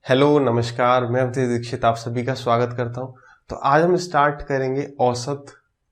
Hello नमस्कार, मैं अवधेश दीक्षित आप सभी का स्वागत करता हूं। तो आज हम स्टार्ट करेंगे औसत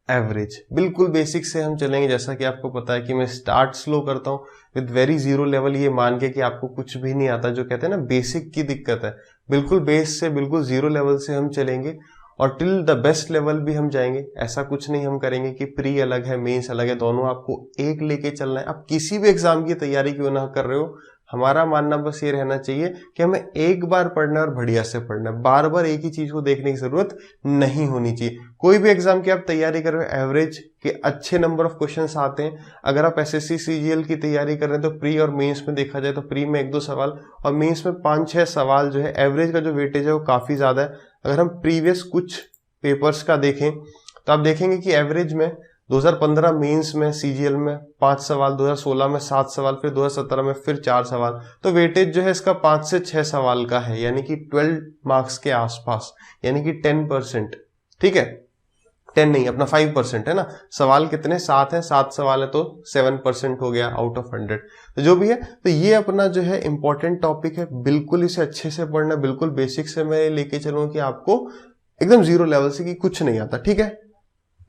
एवरेज। बिल्कुल बेसिक से हम चलेंगे। जैसा कि आपको पता है कि मैं स्टार्ट स्लो करता हूं विद वेरी जीरो लेवल, ये मान के कि आपको कुछ भी नहीं आता, जो कहते हैं ना बेसिक की दिक्कत है। बिल्कुल बेस से बिल्कुल जीरो लेवल से हम चलेंगे और टिल द बेस्ट लेवल भी हम जाएंगे। ऐसा कुछ नहीं हम करेंगे कि प्री अलग है मेंस अलग है, दोनों आपको एक लेके चलना है। आप किसी भी एग्जाम की तैयारी क्यों ना कर रहे हो, हमारा मानना बस ये रहना चाहिए कि हमें एक बार पढ़ना है और बढ़िया से पढ़ना है। बार बार एक ही चीज को देखने की जरूरत नहीं होनी चाहिए। कोई भी एग्जाम की आप तैयारी कर रहे हो, एवरेज के अच्छे नंबर ऑफ क्वेश्चंस आते हैं। अगर आप एसएससी सीजीएल की तैयारी कर रहे हैं तो प्री और मेंस में देखा जाए तो प्री में 1-2 सवाल और मेंस में 5-6 सवाल जो है एवरेज का जो वेटेज है वो काफी ज्यादा है। अगर हम प्रीवियस कुछ पेपर्स का देखें तो आप देखेंगे कि एवरेज में 2015 मेंस में सीजीएल में 5 सवाल, 2016 में 7 सवाल, फिर 2017 में फिर 4 सवाल। तो वेटेज जो है इसका 5 से 6 सवाल का है, यानी कि 12 मार्क्स के आसपास, यानी कि 10%। ठीक है, 10 नहीं, अपना 5% है ना। सवाल कितने 7 हैं, 7 सवाल है तो 7% हो गया आउट ऑफ 100। तो जो भी है, तो ये अपना जो है इंपॉर्टेंट टॉपिक है। बिल्कुल इसे अच्छे से पढ़ना, बिल्कुल बेसिक से मैं लेके चलूंगा कि आपको एकदम जीरो लेवल से कि कुछ नहीं आता। ठीक है,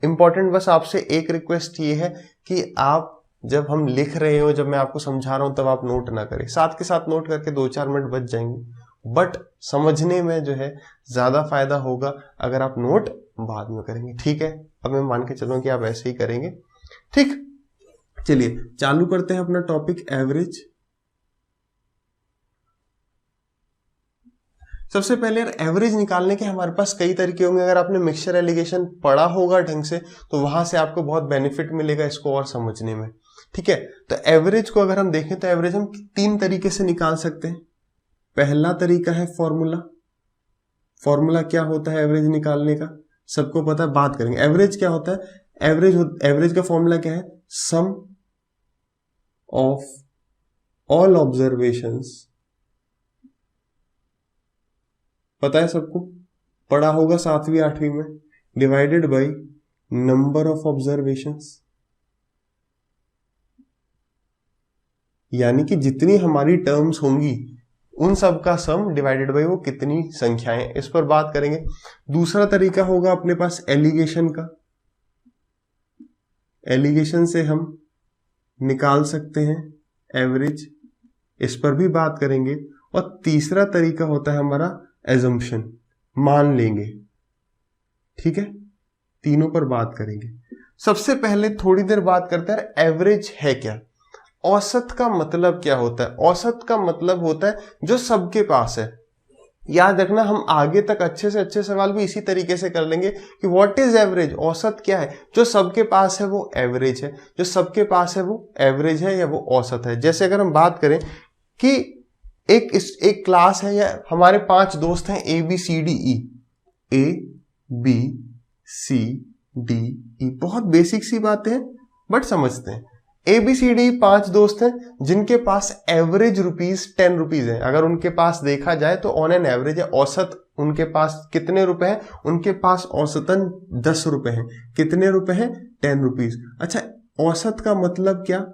इंपॉर्टेंट बस आपसे एक रिक्वेस्ट ये है कि आप जब हम लिख रहे हो, जब मैं आपको समझा रहा हूं, तब आप नोट ना करें। साथ के साथ नोट करके 2-4 मिनट बच जाएंगे, बट समझने में जो है ज्यादा फायदा होगा अगर आप नोट बाद में करेंगे। ठीक है, अब मैं मान के चलूं कि आप ऐसे ही करेंगे। ठीक, चलिए चालू करते हैं अपना टॉपिक एवरेज। सबसे पहले एवरेज निकालने के हमारे पास कई तरीके होंगे। अगर आपने मिक्सचर एलिगेशन पढ़ा होगा ढंग से तो वहां से आपको बहुत बेनिफिट मिलेगा इसको और समझने में। ठीक है, तो एवरेज को अगर हम देखें तो एवरेज हम 3 तरीके से निकाल सकते हैं। पहला तरीका है फॉर्मूला। फॉर्मूला क्या होता है एवरेज निकालने का, सबको पता है। बात करेंगे एवरेज क्या होता है। एवरेज का फॉर्मूला क्या है, सम ऑफ ऑल ऑब्जर्वेशंस, पता है सबको, पढ़ा होगा 7वीं 8वीं में, divided by number of observations, यानी कि जितनी हमारी टर्म्स होंगी उन सब का सम डिवाइडेड बाय वो कितनी संख्याएं, इस पर बात करेंगे। दूसरा तरीका होगा अपने पास एलिगेशन का। एलिगेशन से हम निकाल सकते हैं एवरेज, इस पर भी बात करेंगे। और तीसरा तरीका होता है हमारा एजम्पशन, मान लेंगे। ठीक है, तीनों पर बात करेंगे। सबसे पहले थोड़ी देर बात करते हैं एवरेज है क्या, औसत का मतलब क्या होता है। औसत का मतलब होता है जो सबके पास है। याद रखना, हम आगे तक अच्छे से अच्छे सवाल भी इसी तरीके से कर लेंगे कि व्हाट इज एवरेज, औसत क्या है। जो सबके पास है वो एवरेज है, जो सबके पास है वो एवरेज है या वो औसत है। जैसे अगर हम बात करें कि एक क्लास है या हमारे 5 दोस्त हैं A B C D E, बहुत बेसिक सी बातें हैं बट समझते हैं। ए बी सी डी 5 दोस्त हैं जिनके पास एवरेज रुपीज 10 रुपीज है। अगर उनके पास देखा जाए तो ऑन एन एवरेज है, औसत उनके पास कितने रुपए हैं, उनके पास औसतन 10 रुपए हैं। कितने रुपए हैं, 10 रुपीज। अच्छा, औसत का मतलब क्या,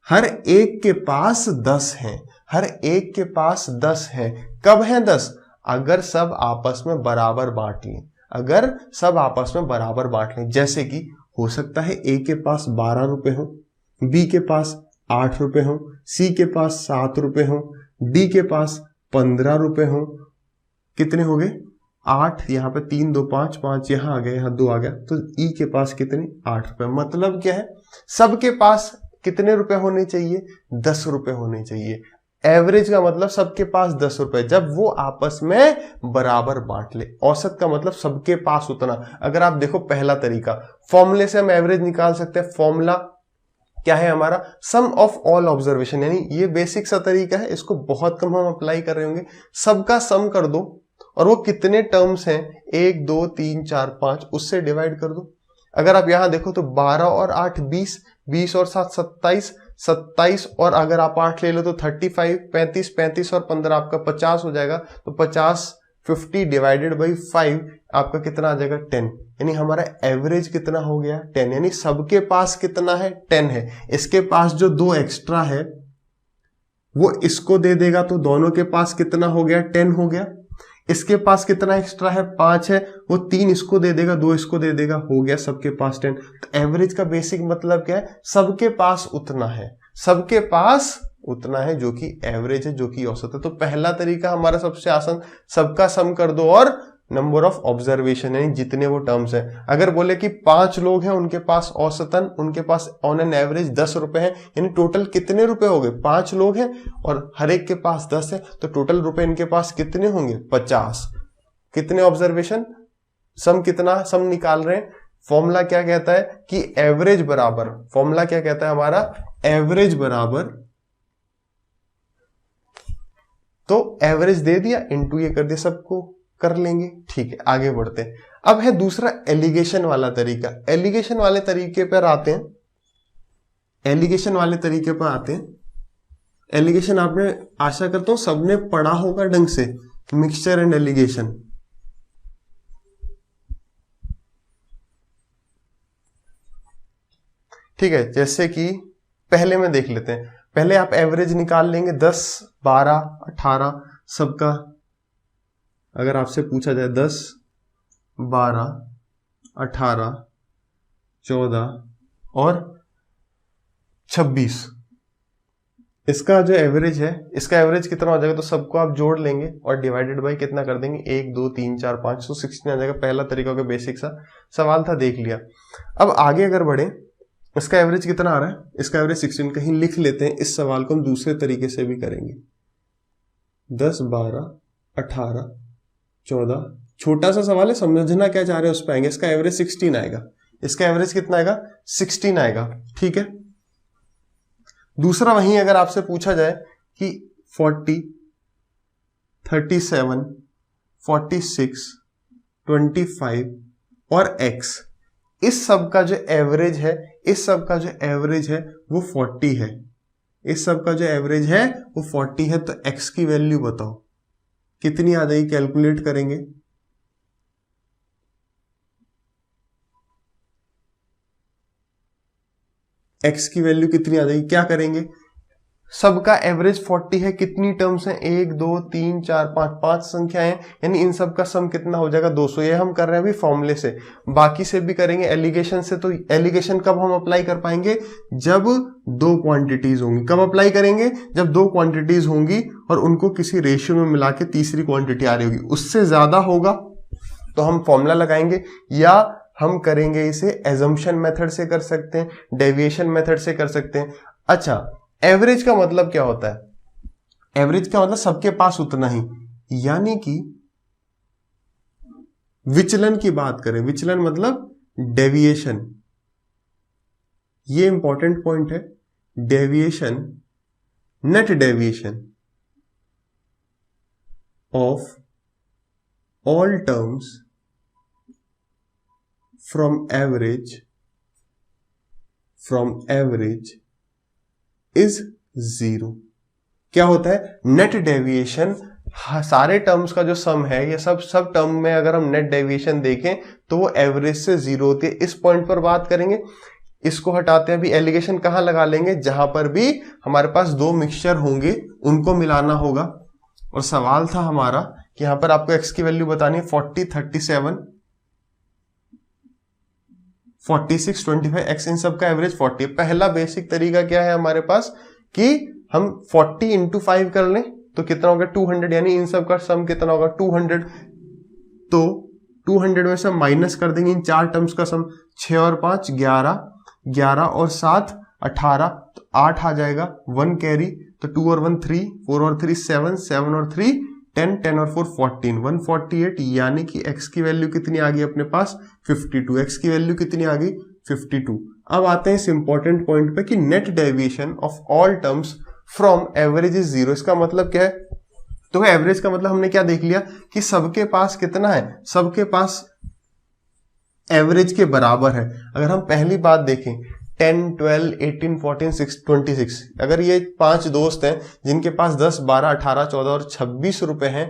हर एक के पास 10 हैं, हर एक के पास 10 है। कब है 10, अगर सब आपस में बराबर बांट लें, अगर सब आपस में बराबर बांट लें। जैसे कि हो सकता है ए के पास 12 रुपए हो, बी के पास 8 रुपए हो, सी के पास 7 रुपए हो, डी के पास 15 रुपए हो। कितने हो गए, 8, यहाँ पे 3 2 5 5, यहाँ आ गया, यहाँ 2 आ गया, तो ई के पास कितने, 8 रुपए। मतलब क्या है, सबके पास कितने रुपए होने चाहिए, 10 रुपए होने चाहिए। एवरेज का मतलब सबके पास 10 रुपए, जब वो आपस में बराबर बांट ले। औसत का मतलब सबके पास उतना। अगर आप देखो पहला तरीका, फॉर्मूले से हम एवरेज निकाल सकते हैं। फॉर्मूला क्या है हमारा, सम ऑफ ऑल ऑब्जर्वेशन, यानी ये बेसिक सा तरीका है, इसको बहुत कम हम अप्लाई कर रहे होंगे। सबका सम कर दो और वो कितने टर्म्स हैं, 1 2 3 4 5, उससे डिवाइड कर दो। अगर आप यहां देखो तो 12 और 8 20, 20 और 7 27, 27 और अगर आप 8 ले लो तो 35, 35 35 और 15 आपका 50 हो जाएगा। तो 50 डिवाइडेड बाई 5 आपका कितना आ जाएगा, 10। यानी हमारा एवरेज कितना हो गया, 10। यानी सबके पास कितना है, 10 है। इसके पास जो 2 एक्स्ट्रा है वो इसको दे देगा, तो दोनों के पास कितना हो गया, 10 हो गया। इसके पास कितना एक्स्ट्रा है, 5 है, वो 3 इसको दे देगा, 2 इसको दे देगा, हो गया सबके पास 10। तो एवरेज का बेसिक मतलब क्या है, सबके पास उतना है, सबके पास उतना है जो कि एवरेज है, जो कि औसत है। तो पहला तरीका हमारा सबसे आसान, सबका सम कर दो और नंबर ऑफ ऑब्जर्वेशन यानी जितने वो टर्म्स हैं। अगर बोले कि 5 लोग हैं, उनके पास औसतन, उनके पास ऑन एन एवरेज 10 रुपए हैं, यानी टोटल कितने रुपए हो गए, 5 लोग हैं और हर एक के पास 10 है, तो टोटल रुपए इनके पास कितने होंगे, 50। कितने ऑब्जर्वेशन, सम कितना, सम निकाल रहे हैं। फॉर्मूला क्या कहता है कि एवरेज बराबर, फॉर्मूला क्या कहता है हमारा, एवरेज बराबर, तो एवरेज दे दिया इनटू ये कर दिया, सबको कर लेंगे। ठीक है, आगे बढ़ते हैं। अब है दूसरा एलिगेशन वाला तरीका। एलिगेशन वाले तरीके पर आते हैं, एलिगेशन वाले तरीके पर आते हैं। एलिगेशन आपने, आशा करता हूं सबने पढ़ा होगा ढंग से, मिक्सचर एंड एलिगेशन। ठीक है, जैसे कि पहले में देख लेते हैं। पहले आप एवरेज निकाल लेंगे, 10, 12, 18 सबका। अगर आपसे पूछा जाए 10, 12, 18, 14 और 26, इसका जो एवरेज है, इसका एवरेज कितना हो जाएगा, तो सबको आप जोड़ लेंगे और डिवाइडेड बाय कितना कर देंगे, 1, 2, 3, 4, 5, तो 16 आ जाएगा। पहला तरीका का बेसिक सा सवाल था, देख लिया। अब आगे अगर बढ़े, इसका एवरेज कितना आ रहा है, इसका एवरेज 16, कहीं लिख लेते हैं। इस सवाल को हम दूसरे तरीके से भी करेंगे। 10, 12, 18, 14, छोटा सा सवाल है, समझना क्या चाह रहे हैं उस पर आएंगे। इसका एवरेज 16 आएगा, इसका एवरेज कितना आएगा, 16 आएगा। ठीक है, दूसरा वहीं अगर आपसे पूछा जाए कि 40, 37, 46, 25 और x, इस सब का जो एवरेज है, इस सब का जो एवरेज है वो 40 है, इस सब का जो एवरेज है वो 40 है। तो x की वैल्यू बताओ कितनी आ जाएगी, कैलकुलेट करेंगे। x की वैल्यू कितनी आ जाएगी, क्या करेंगे, सबका एवरेज 40 है, कितनी टर्म्स हैं, 1, 2, 3, 4, 5, 5 संख्याएं, यानी इन सब का सम कितना हो जाएगा, 200। ये हम कर रहे हैं अभी फॉर्मूले से, बाकी से भी करेंगे एलिगेशन से। तो एलिगेशन कब हम अप्लाई कर पाएंगे, जब 2 क्वांटिटीज होंगी। कब अप्लाई करेंगे, जब 2 क्वांटिटीज होंगी और उनको किसी रेशियो में मिला के तीसरी क्वांटिटी आ रही होगी। उससे ज्यादा होगा तो हम फॉर्मूला लगाएंगे, या हम करेंगे इसे एजम्पशन मेथड से कर सकते हैं, डेविएशन मेथड से कर सकते हैं। अच्छा, एवरेज का मतलब क्या होता है, एवरेज का मतलब सबके पास उतना ही, यानी कि विचलन की बात करें, विचलन मतलब डेविएशन, ये इंपॉर्टेंट पॉइंट है। Deviation, net deviation of all terms from average is 0। क्या होता है, नेट डेविएशन, सारे टर्म्स का जो सम है, ये सब टर्म में अगर हम नेट डेविएशन देखें तो वो एवरेज से 0 होती है। इस पॉइंट पर बात करेंगे, इसको हटाते हैं। अभी एलिगेशन कहां लगा लेंगे, जहां पर भी हमारे पास 2 मिक्सचर होंगे उनको मिलाना होगा। और सवाल था हमारा कि यहां पर आपको x की वैल्यू बतानी है, 40, 37, 46, 25, x, इन सब का एवरेज 40 है। पहला बेसिक तरीका क्या है हमारे पास कि हम 40 इंटू 5 कर लें तो कितना होगा, 200, यानी इन सब का सम कितना होगा, 200। तो 200 में से माइनस कर देंगे इन 4 टर्म्स का सम, 6 और 5 11, 11 और 7 18, तो 8 आ जाएगा, 1 कैरी, तो 2 और 1 3, 4 और 3 7, 7 और 3 10, 10 और 4 14, 148, यानी कि x की वैल्यू कितनी आ गई अपने पास, 52। x की वैल्यू कितनी आ गई, 52। अब आते हैं इस इंपॉर्टेंट पॉइंट पे कि net deviation of all terms from average is 0। इसका मतलब क्या है, तो एवरेज का मतलब हमने क्या देख लिया कि सबके पास कितना है, सबके पास एवरेज के बराबर है। अगर हम पहली बात देखें, 10, 12, 18, 14, 26, अगर ये 5 दोस्त हैं जिनके पास 10, 12, 18, 14 और 26 रुपए हैं,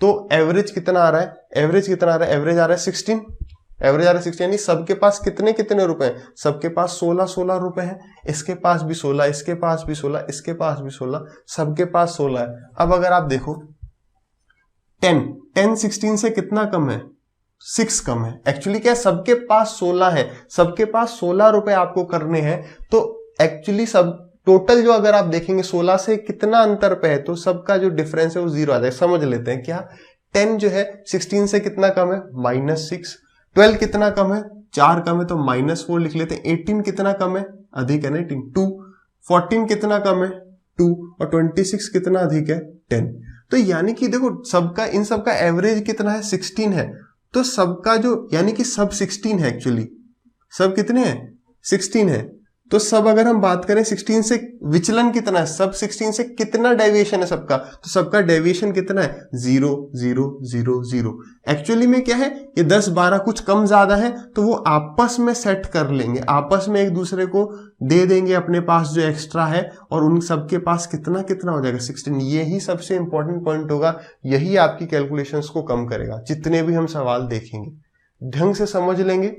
तो एवरेज कितना आ रहा है, एवरेज कितना आ रहा है, एवरेज आ रहा है 16, एवरेज आ रहा है 16, यानी सबके पास कितने कितने रुपए हैं, सबके पास 16 रुपए हैं, इसके पास भी 16, इसके पास भी 16, इसके पास भी 16, सबके पास 16 है। अब अगर आप देखो 10 10 16 से कितना कम है? 6 कम है। एक्चुअली क्या है, सबके पास 16 है, सबके पास 16 रुपए आपको करने हैं। तो एक्चुअली सब टोटल जो अगर आप देखेंगे 16 से कितना अंतर पे है, तो सबका जो डिफरेंस है वो 0 आ जाएगा। समझ लेते हैं क्या, 10 जो है 16 से कितना कम है? -6। 12 कितना कम है? 4 कम है, तो -4 लिख लेते हैं। 18 कितना कम है? अधिक है ना 18, 2। 14 कितना कम है? 2। और 26 कितना अधिक है? 10। तो यानी कि देखो सबका, इन सबका एवरेज कितना है? 16 है। तो सबका जो, यानी कि सब 16 है। एक्चुअली सब कितने हैं? 16 है। तो सब अगर हम बात करें 16 से विचलन कितना है, सब 16 से कितना डेविएशन है सबका, तो सबका डेविएशन कितना है? 0 0 0 0। एक्चुअली में क्या है, ये 10 12 कुछ कम ज्यादा है, तो वो आपस में सेट कर लेंगे, आपस में एक दूसरे को दे देंगे अपने पास जो एक्स्ट्रा है, और उन सबके पास कितना कितना हो जाएगा? 16। यही सबसे इंपॉर्टेंट पॉइंट होगा, यही आपकी कैलकुलेशंस को कम करेगा। जितने भी हम सवाल देखेंगे ढंग से समझ लेंगे।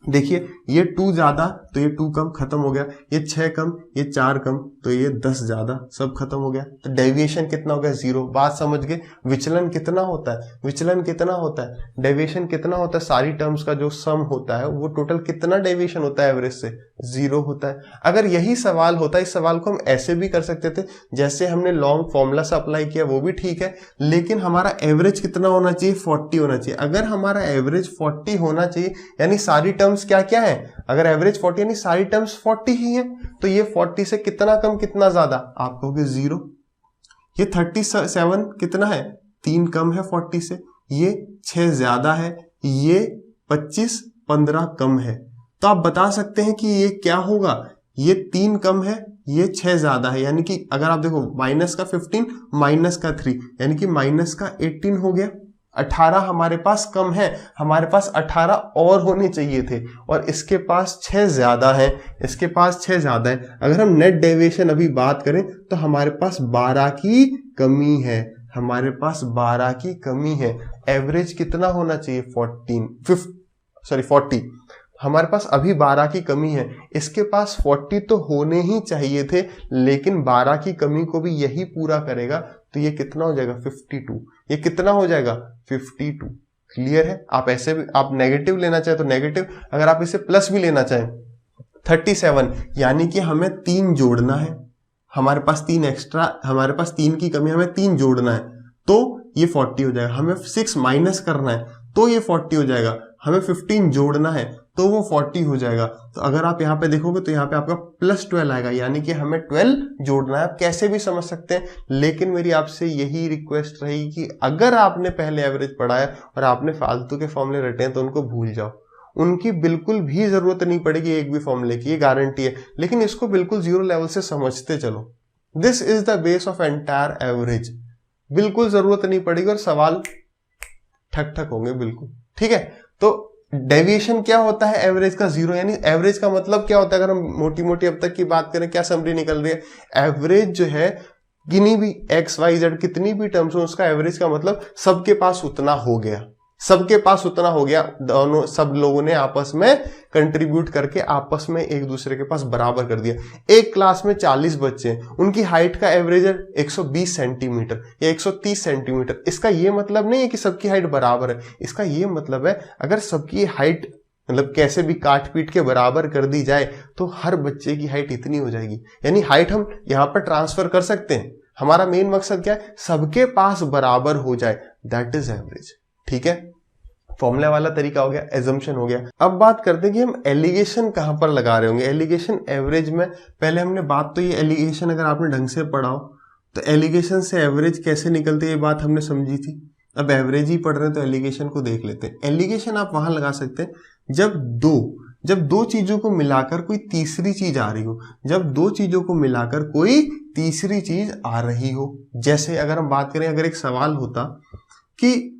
देखिए ये 2 ज्यादा तो ये 2 कम, खत्म हो गया। ये 6 कम, ये 4 कम, तो ये 10 ज्यादा, सब खत्म हो गया। तो डेविएशन कितना हो गया? 0। बात समझ गए? विचलन कितना होता है? विचलन कितना होता है? डेविएशन कितना होता है? सारी टर्म्स का जो सम होता है वो टोटल कितना डेविएशन होता है एवरेज से? 0 होता है। अगर यही सवाल होता, इस सवाल को हम ऐसे भी कर सकते थे जैसे हमने लॉन्ग फॉर्मूला से अप्लाई किया, वो भी ठीक है, लेकिन हमारा एवरेज कितना होना चाहिए? 40 होना चाहिए। अगर हमारा एवरेज 40 होना चाहिए, यानी सारी टर्म्स क्या क्या है? अगर एवरेज 40 यानी सारी टर्म्स 40 ही है, तो ये 40 से कितना कम कितना ज्यादा? आप कहोगे 0। ये 37 कितना है? 3 कम है 40 से। ये 6 ज्यादा है। ये 25 15 कम है। तो आप बता सकते हैं कि ये क्या होगा? ये 3 कम है, ये 6 ज्यादा है, यानी कि अगर आप देखो माइनस का 15 माइनस का 3, यानी कि माइनस का 18 हो गया। 18 हमारे पास कम है, हमारे पास 18 और होने चाहिए थे, और इसके पास 6 ज्यादा है, इसके पास 6 ज्यादा है। अगर हम नेट डेविएशन अभी बात करें तो हमारे पास 12 की कमी है, हमारे पास 12 की कमी है। एवरेज कितना होना चाहिए? 40। हमारे पास अभी 12 की कमी है, इसके पास 40 तो होने ही चाहिए थे, लेकिन 12 की कमी को भी यही पूरा करेगा। तो ये कितना हो जाएगा? 52। ये कितना हो जाएगा? 52। क्लियर है? आप ऐसे भी, आप नेगेटिव लेना चाहे तो नेगेटिव, अगर आप इसे प्लस भी लेना चाहें 37, यानी कि हमें 3 जोड़ना है। हमारे पास 3 एक्स्ट्रा, हमारे पास 3 की कमी, हमें 3 जोड़ना है, तो ये 40 हो जाएगा। हमें 6 माइनस करना है, तो ये 40 हो जाएगा। हमें 15 जोड़ना है, तो वो 40 हो जाएगा। तो अगर आप यहाँ पे देखोगे तो यहाँ पे आपका +12 आएगा, यानी कि हमें 12 जोड़ना है। आप कैसे भी समझ सकते हैं, लेकिन मेरी आपसे यही रिक्वेस्ट रहेगी कि अगर आपने पहले एवरेज पढ़ा है और आपने फालतू के फॉर्मूले रटे हैं तो उनको भूल जाओ। उनकी बिल्कुल भी जरूरत नहीं पड़ेगी एक भी फॉर्मूले की, ये गारंटी है, लेकिन इसको बिल्कुल 0 लेवल से समझते चलो। This is the base of entire average. बिल्कुल जरूरत नहीं पड़ेगी और सवाल ठक ठक होंगे बिल्कुल। ठीक है, तो डेविएशन क्या होता है? एवरेज का 0, यानी एवरेज का मतलब क्या होता है? अगर हम मोटी मोटी अब तक की बात करें, क्या समरी निकल रही है? एवरेज जो है, किन्हीं भी XYZ कितनी भी टर्म्स हो, उसका एवरेज का मतलब सबके पास उतना हो गया, सबके पास उतना हो गया। दोनों, सब लोगों ने आपस में कंट्रीब्यूट करके आपस में एक दूसरे के पास बराबर कर दिया। एक क्लास में 40 बच्चे हैं, उनकी हाइट का एवरेज है 120 सेंटीमीटर या 130 सेंटीमीटर। इसका ये मतलब नहीं है कि सबकी हाइट बराबर है, इसका ये मतलब है अगर सबकी हाइट मतलब कैसे भी काट पीट के बराबर कर दी जाए तो हर बच्चे की हाइट इतनी हो जाएगी। यानी हाइट हम यहां पर ट्रांसफर कर सकते हैं। हमारा मेन मकसद क्या है? सबके पास बराबर हो जाए, दैट इज एवरेज। ठीक है, फॉर्मूला वाला तरीका हो गया, एजम्पशन हो गया। अब बात करते हैं कि हम एलिगेशन कहां पर लगा रहे होंगे। एलिगेशन एवरेज में पहले हमने बात, तो ये एलिगेशन अगर आपने ढंग से पढ़ा हो तो एलिगेशन से एवरेज कैसे निकलते हैं ये बात हमने समझी थी। अब एवरेज ही पढ़ रहे हैं तो एलिगेशन को देख लेते हैं। एलिगेशन आप वहां लगा सकते हैं जब दो चीजों को मिलाकर कोई तीसरी चीज आ रही हो, जब दो चीजों को मिलाकर कोई तीसरी चीज आ रही हो। जैसे अगर हम बात करें, अगर एक सवाल होता कि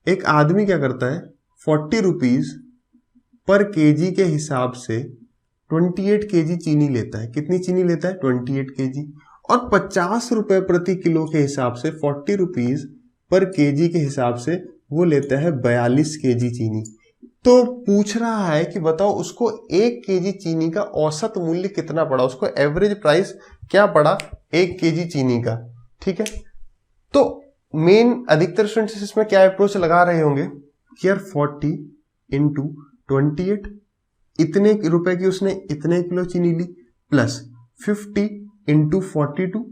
एक आदमी क्या करता है, 40 रुपीज पर केजी के हिसाब से 28 केजी चीनी लेता है। कितनी चीनी लेता है? 28 केजी। और 50 रुपए प्रति किलो के हिसाब से 40 रुपीज पर केजी के हिसाब से वो लेता है 42 केजी चीनी। तो पूछ रहा है कि बताओ उसको 1 केजी चीनी का औसत मूल्य कितना पड़ा, उसको एवरेज प्राइस क्या पड़ा 1 केजी चीनी का। ठीक है, मेन अधिकतर स्टूडेंट्स इसमें क्या अप्रोच लगा रहे होंगे कि यार 40 इंटू 28, इतने रुपए की उसने इतने किलो चीनी ली, प्लस 50 इंटू 42,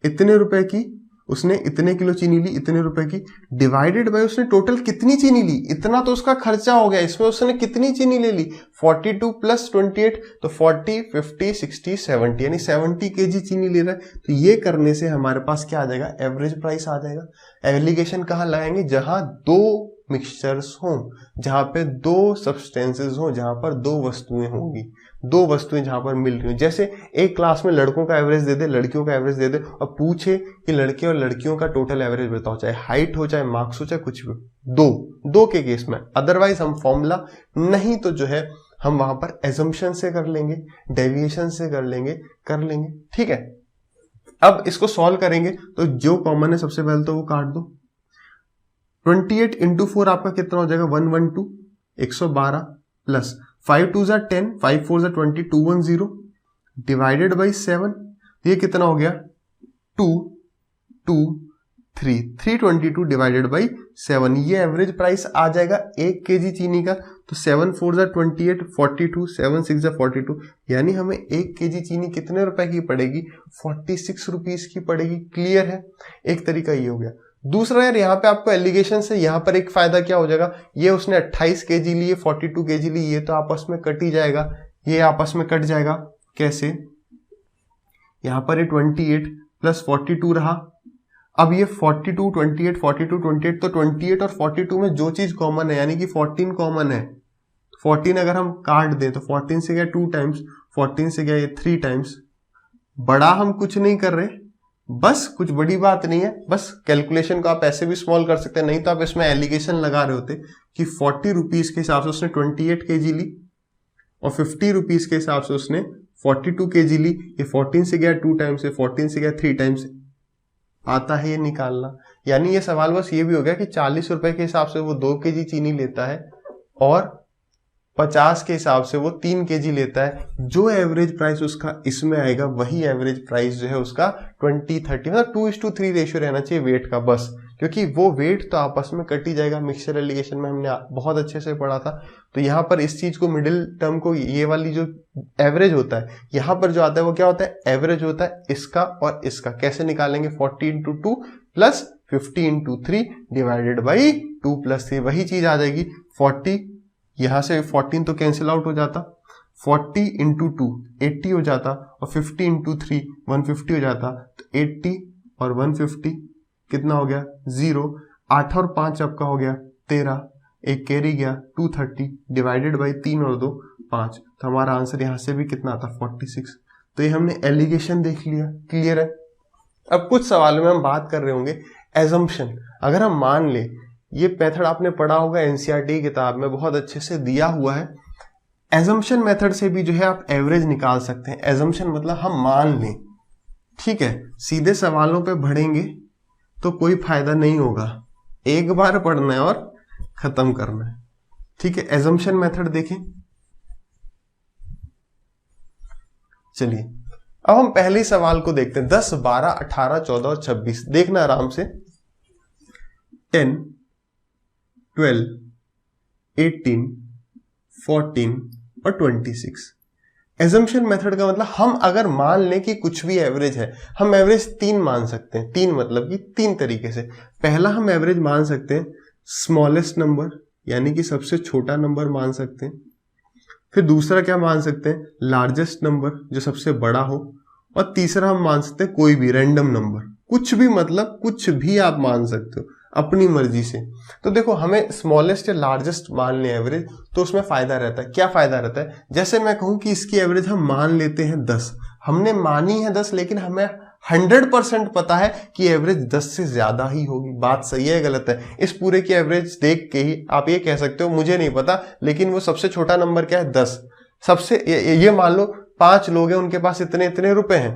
इतने रुपए की उसने इतने किलो चीनी ली, इतने रुपए की, डिवाइडेड बाय उसने टोटल कितनी चीनी ली, इतना तो उसका खर्चा हो गया, इसमें उसने कितनी चीनी ले ली 42 प्लस 28, तो 40 50 60 70, यानी 70 केजी चीनी ले रहा है। तो ये करने से हमारे पास क्या आ जाएगा, एवरेज प्राइस आ जाएगा। एलिगेशन कहाँ लगाएंगे, जहां दो मिक्सचर्स हों, जहां पे दो सब्सटेंसेस हों, जहां पर दो वस्तुएं होंगी, दो वस्तुएं जहां पर मिल रही हो। जैसे एक क्लास में लड़कों का एवरेज दे दे, लड़कियों का एवरेज दे दे, और पूछे कि लड़के और लड़कियों का टोटल एवरेज बताओ, चाहे हाइट हो, चाहे मार्क्स हो, चाहे कुछ भी, दो के केस में। अदरवाइज हम फॉर्मूला नहीं तो जो है हम वहां पर एजम्पशन से कर लेंगे, डेविएशन से कर लेंगे। ठीक है, अब इसको सॉल्व करेंगे तो जो कॉमन है सबसे पहले तो वो काट दो। 28 इंटू 4 आपका कितना हो जाएगा, 112, 112, प्लस 5 2 ज़ा 10, 5 4 ज़ा 20, 210, डिवाइडेड बाई 7, ये कितना हो गया 2 2 3, 322 डिवाइडेड बाई 7, ये एवरेज प्राइस आ जाएगा 1 केजी चीनी का। तो 7 4 ज़ा 28, 42, 7 6 ज़ा 42, यानी हमें 1 केजी चीनी कितने रुपए की पड़ेगी, 46 रुपीज की पड़ेगी। क्लियर है, एक तरीका ये हो गया। दूसरा यार, यहाँ पे आपको एलिगेशन से यहाँ पर एक फायदा क्या हो जाएगा, ये उसने 28 केजी लिए, 42 केजी ली, ये तो आपस में कट ही जाएगा, ये आपस में कट जाएगा। कैसे, यहाँ पर ये 28 प्लस 42 रहा, अब ये 42 28 42 28, तो 28 और 42 में जो चीज कॉमन है, यानी कि 14 कॉमन है। 14 अगर हम काट दें तो 14 से गया 2 टाइम्स, 14 से गया ये 3 टाइम्स। बड़ा हम कुछ नहीं कर रहे, बस कुछ बड़ी बात नहीं है, बस कैलकुलेशन को आप ऐसे भी स्मॉल कर सकते हैं, नहीं तो आप इसमें एलिगेशन लगा रहे होते कि 40 रुपीज के हिसाब से उसने 28 केजी ली और 50 रुपीज के हिसाब से उसने 42 केजी ली। ये 14 से गया 2 टाइम्स, 14 से गया 3 टाइम्स, आता है ये निकालना। यानी ये सवाल बस ये भी हो गया कि 40 रुपए के हिसाब से वो 2 केजी चीनी लेता है और 50 के हिसाब से वो 3 केजी लेता है। जो एवरेज प्राइस उसका इसमें आएगा वही एवरेज प्राइस जो है उसका 20-30, मतलब 2:3 रेशियो रहना चाहिए वेट का, बस, क्योंकि वो वेट तो आपस में कट ही जाएगा। मिक्सचर एलिगेशन में हमने बहुत अच्छे से पढ़ा था। तो यहाँ पर इस चीज को, मिडिल टर्म को, ये वाली जो एवरेज होता है यहाँ पर जो आता है वो क्या होता है, एवरेज होता है इसका और इसका। कैसे निकालेंगे, 40 into 2 plus 50 into 3 divided by 2 plus 3, वही चीज आ जाएगी 40। यहां से 14 तो कैंसिल आउट हो जाता, 40 इंटू 2 80 हो जाता, और 50 इंटू 3 150 हो जाता। तो 80 और 150 कितना हो गया, 0। 8 और 5 आपका हो गया 13, एक कैरी गया 230 डिवाइडेड बाई 3 और 2 5। तो हमारा आंसर यहां से भी कितना आता, 46। तो ये हमने एलिगेशन देख लिया। क्लियर है। अब कुछ सवालों में हम बात कर रहे होंगे एजम्पशन। अगर हम मान ले, ये मेथड आपने पढ़ा होगा एनसीईआरटी किताब में, बहुत अच्छे से दिया हुआ है। एजम्पशन मेथड से भी जो है आप एवरेज निकाल सकते हैं। एजम्पशन मतलब हम मान लें, ठीक है। सीधे सवालों पे बढ़ेंगे तो कोई फायदा नहीं होगा, एक बार पढ़ना है और खत्म करना है, ठीक है। एजम्पशन मेथड देखें। चलिए अब हम पहले सवाल को देखते हैं। 10 12 18 14 और 26, देखना आराम से। 10 12 18 14 और 26। एजम्पशन मेथड का मतलब हम अगर मान लें कि कुछ भी एवरेज है, हम एवरेज 3 मान सकते हैं। 3 मतलब कि 3 तरीके से। पहला हम एवरेज मान सकते हैं स्मॉलेस्ट नंबर, यानी कि सबसे छोटा नंबर मान सकते हैं। फिर दूसरा क्या मान सकते हैं, लार्जेस्ट नंबर, जो सबसे बड़ा हो। और तीसरा हम मान सकते हैं कोई भी रैंडम नंबर, कुछ भी, मतलब कुछ भी आप मान सकते हो अपनी मर्जी से। तो देखो, हमें स्मॉलेस्ट या लार्जेस्ट मान ले एवरेज, तो उसमें फायदा रहता है। क्या फायदा रहता है, जैसे मैं कहूं कि इसकी एवरेज हम मान लेते हैं 10, हमने मानी है 10, लेकिन हमें 100% पता है कि एवरेज 10 से ज्यादा ही होगी। बात सही है गलत है, इस पूरे की एवरेज देख के ही आप ये कह सकते हो मुझे नहीं पता, लेकिन वो सबसे छोटा नंबर क्या है, 10। सबसे ये मान लो 5 लोग हैं, उनके पास इतने इतने रुपए हैं,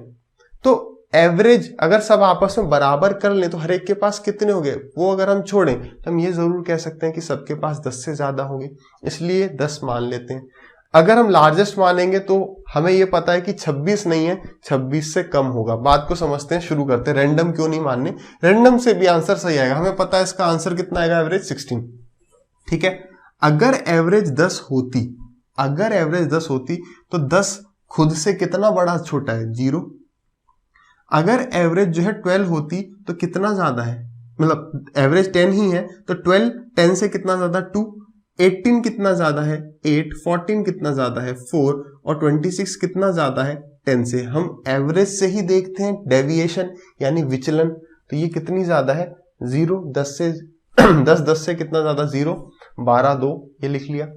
तो एवरेज अगर सब आपस में बराबर कर लें तो हर एक के पास कितने हो गए, वो अगर हम छोड़ें तो हम ये जरूर कह सकते हैं कि सबके पास 10 से ज्यादा होंगे, इसलिए 10 मान लेते हैं। अगर हम लार्जेस्ट मानेंगे तो हमें ये पता है कि 26 नहीं है, 26 से कम होगा। बात को समझते हैं, शुरू करते हैं। रैंडम क्यों नहीं मानने, रैंडम से भी आंसर सही आएगा। हमें पता है इसका आंसर कितना आएगा, एवरेज 16। ठीक है, अगर एवरेज 10 होती, अगर एवरेज 10 होती तो 10 खुद से कितना बड़ा छोटा है, 0। अगर एवरेज जो है 12 होती तो कितना ज्यादा है, मतलब एवरेज 10 ही है तो 12 10 से कितना ज्यादा, 2। 18 कितना ज्यादा है, 8। 14 कितना ज्यादा है, 4। और 26 कितना ज्यादा है, 10 से। हम एवरेज से ही देखते हैं डेविएशन यानी विचलन, तो ये कितनी ज्यादा है, 0। 10 से 10 से कितना ज्यादा, 0। 12 2, ये लिख लिया।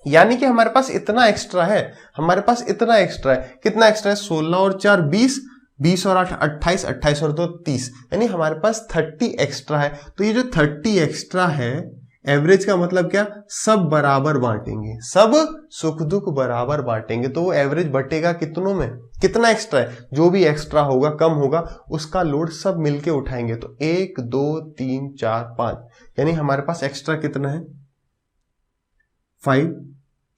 यानी कि हमारे पास इतना एक्स्ट्रा है, हमारे पास इतना एक्स्ट्रा है। कितना एक्स्ट्रा है, 16 और 4 20, 20 और 8 28, 28 और 2 30, यानी हमारे पास 30 एक्स्ट्रा है। तो ये जो 30 एक्स्ट्रा है, एवरेज का मतलब क्या, सब बराबर बांटेंगे, सब सुख दुख बराबर बांटेंगे, तो वो एवरेज बटेगा कितनों में, कितना एक्स्ट्रा है, जो भी एक्स्ट्रा होगा, कम होगा, उसका लोड सब मिलके उठाएंगे। तो 1 2 3 4 5, यानी हमारे पास एक्स्ट्रा कितना है, 5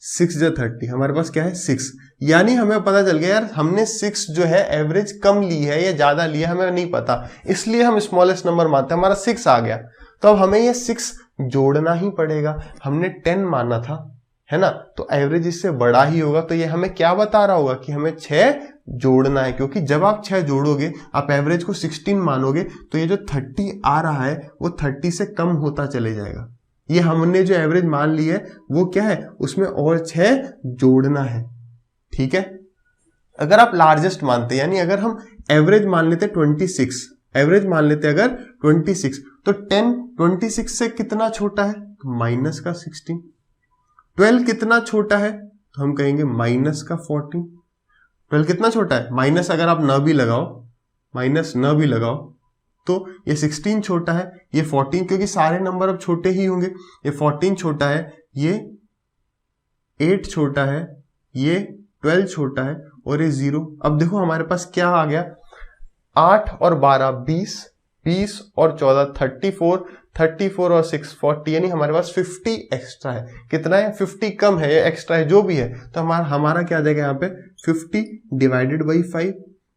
6 जो 30, हमारे पास क्या है 6। यानी हमें पता चल गया यार, हमने 6 जो है एवरेज कम ली है या ज्यादा ली है, हमें नहीं पता, इसलिए हम स्मॉलेस्ट नंबर मानते हैं। हमारा 6 आ गया, तो अब हमें ये 6 जोड़ना ही पड़ेगा। हमने 10 माना था, है ना, तो एवरेज इससे बड़ा ही होगा। तो ये हमें क्या बता रहा होगा कि हमें 6 जोड़ना है, क्योंकि जब आप 6 जोड़ोगे, आप एवरेज को 16 मानोगे, तो ये जो 30 आ रहा है वो 30 से कम होता चले जाएगा। ये हमने जो एवरेज मान ली है वो क्या है, उसमें और 6 जोड़ना है। ठीक है, अगर आप लार्जेस्ट मानते, यानी अगर हम एवरेज मान लेते 26, एवरेज मान लेते अगर 26, तो 10 26 से कितना छोटा है, माइनस का 16। 12 कितना छोटा है, तो हम कहेंगे माइनस का 14। 12 कितना छोटा है, माइनस अगर आप न भी लगाओ, माइनस न भी लगाओ, तो ये 16 छोटा है, ये 14, क्योंकि सारे नंबर अब छोटे ही होंगे। ये 14 छोटा है, ये 8 छोटा है, ये 12 छोटा है, और ये 0। अब देखो हमारे पास क्या आ गया, 8 और 12 20, 20 और 14 34, 34 और 6 40, यानी हमारे पास 50 एक्स्ट्रा है। कितना है, 50 कम है या एक्स्ट्रा है, जो भी है, तो हमारा क्या आ जाएगा यहाँ पे, 50 डिवाइडेड बाई 5,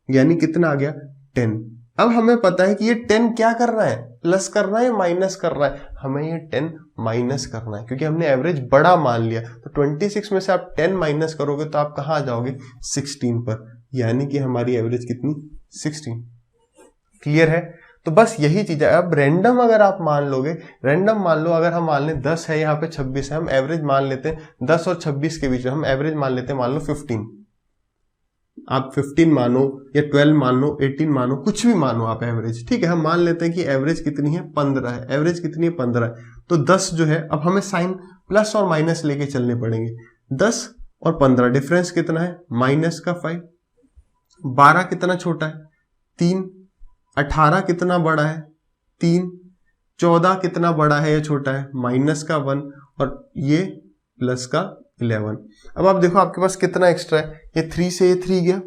यानी कितना आ गया, 10। अब हमें पता है कि ये 10 क्या कर रहा है, प्लस कर रहा है, माइनस कर रहा है, हमें ये 10 माइनस करना है, क्योंकि हमने एवरेज बड़ा मान लिया। तो 26 में से आप 10 माइनस करोगे तो आप कहाँ जाओगे, 16 पर, यानी कि हमारी एवरेज कितनी, 16। क्लियर है, तो बस यही चीज है। अब रैंडम अगर आप मान लोगे, रैंडम मान लो, अगर हम मान लें 10 है, यहाँ पे 26 है, हम एवरेज मान लेते हैं 10 और 26 के बीच में, हम एवरेज मान लेते हैं, मान लो 15। आप 15 मानो या 12 मान लो, 18 मानो, कुछ भी मानो आप एवरेज, ठीक है। हम मान लेते हैं कि एवरेज कितनी है, 15 है, एवरेज कितनी है, 15 है। तो 10 जो है, अब हमें साइन प्लस और माइनस लेके चलने पड़ेंगे। 10 और 15 डिफरेंस कितना है, माइनस का 5। 12 कितना छोटा है, 3। 18 कितना बड़ा है, 3। 14 कितना बड़ा है या छोटा है, माइनस का 1, और ये प्लस का 11। अब आप देखो आपके पास कितना एक्स्ट्रा है, ये 3 से ये 3 गया,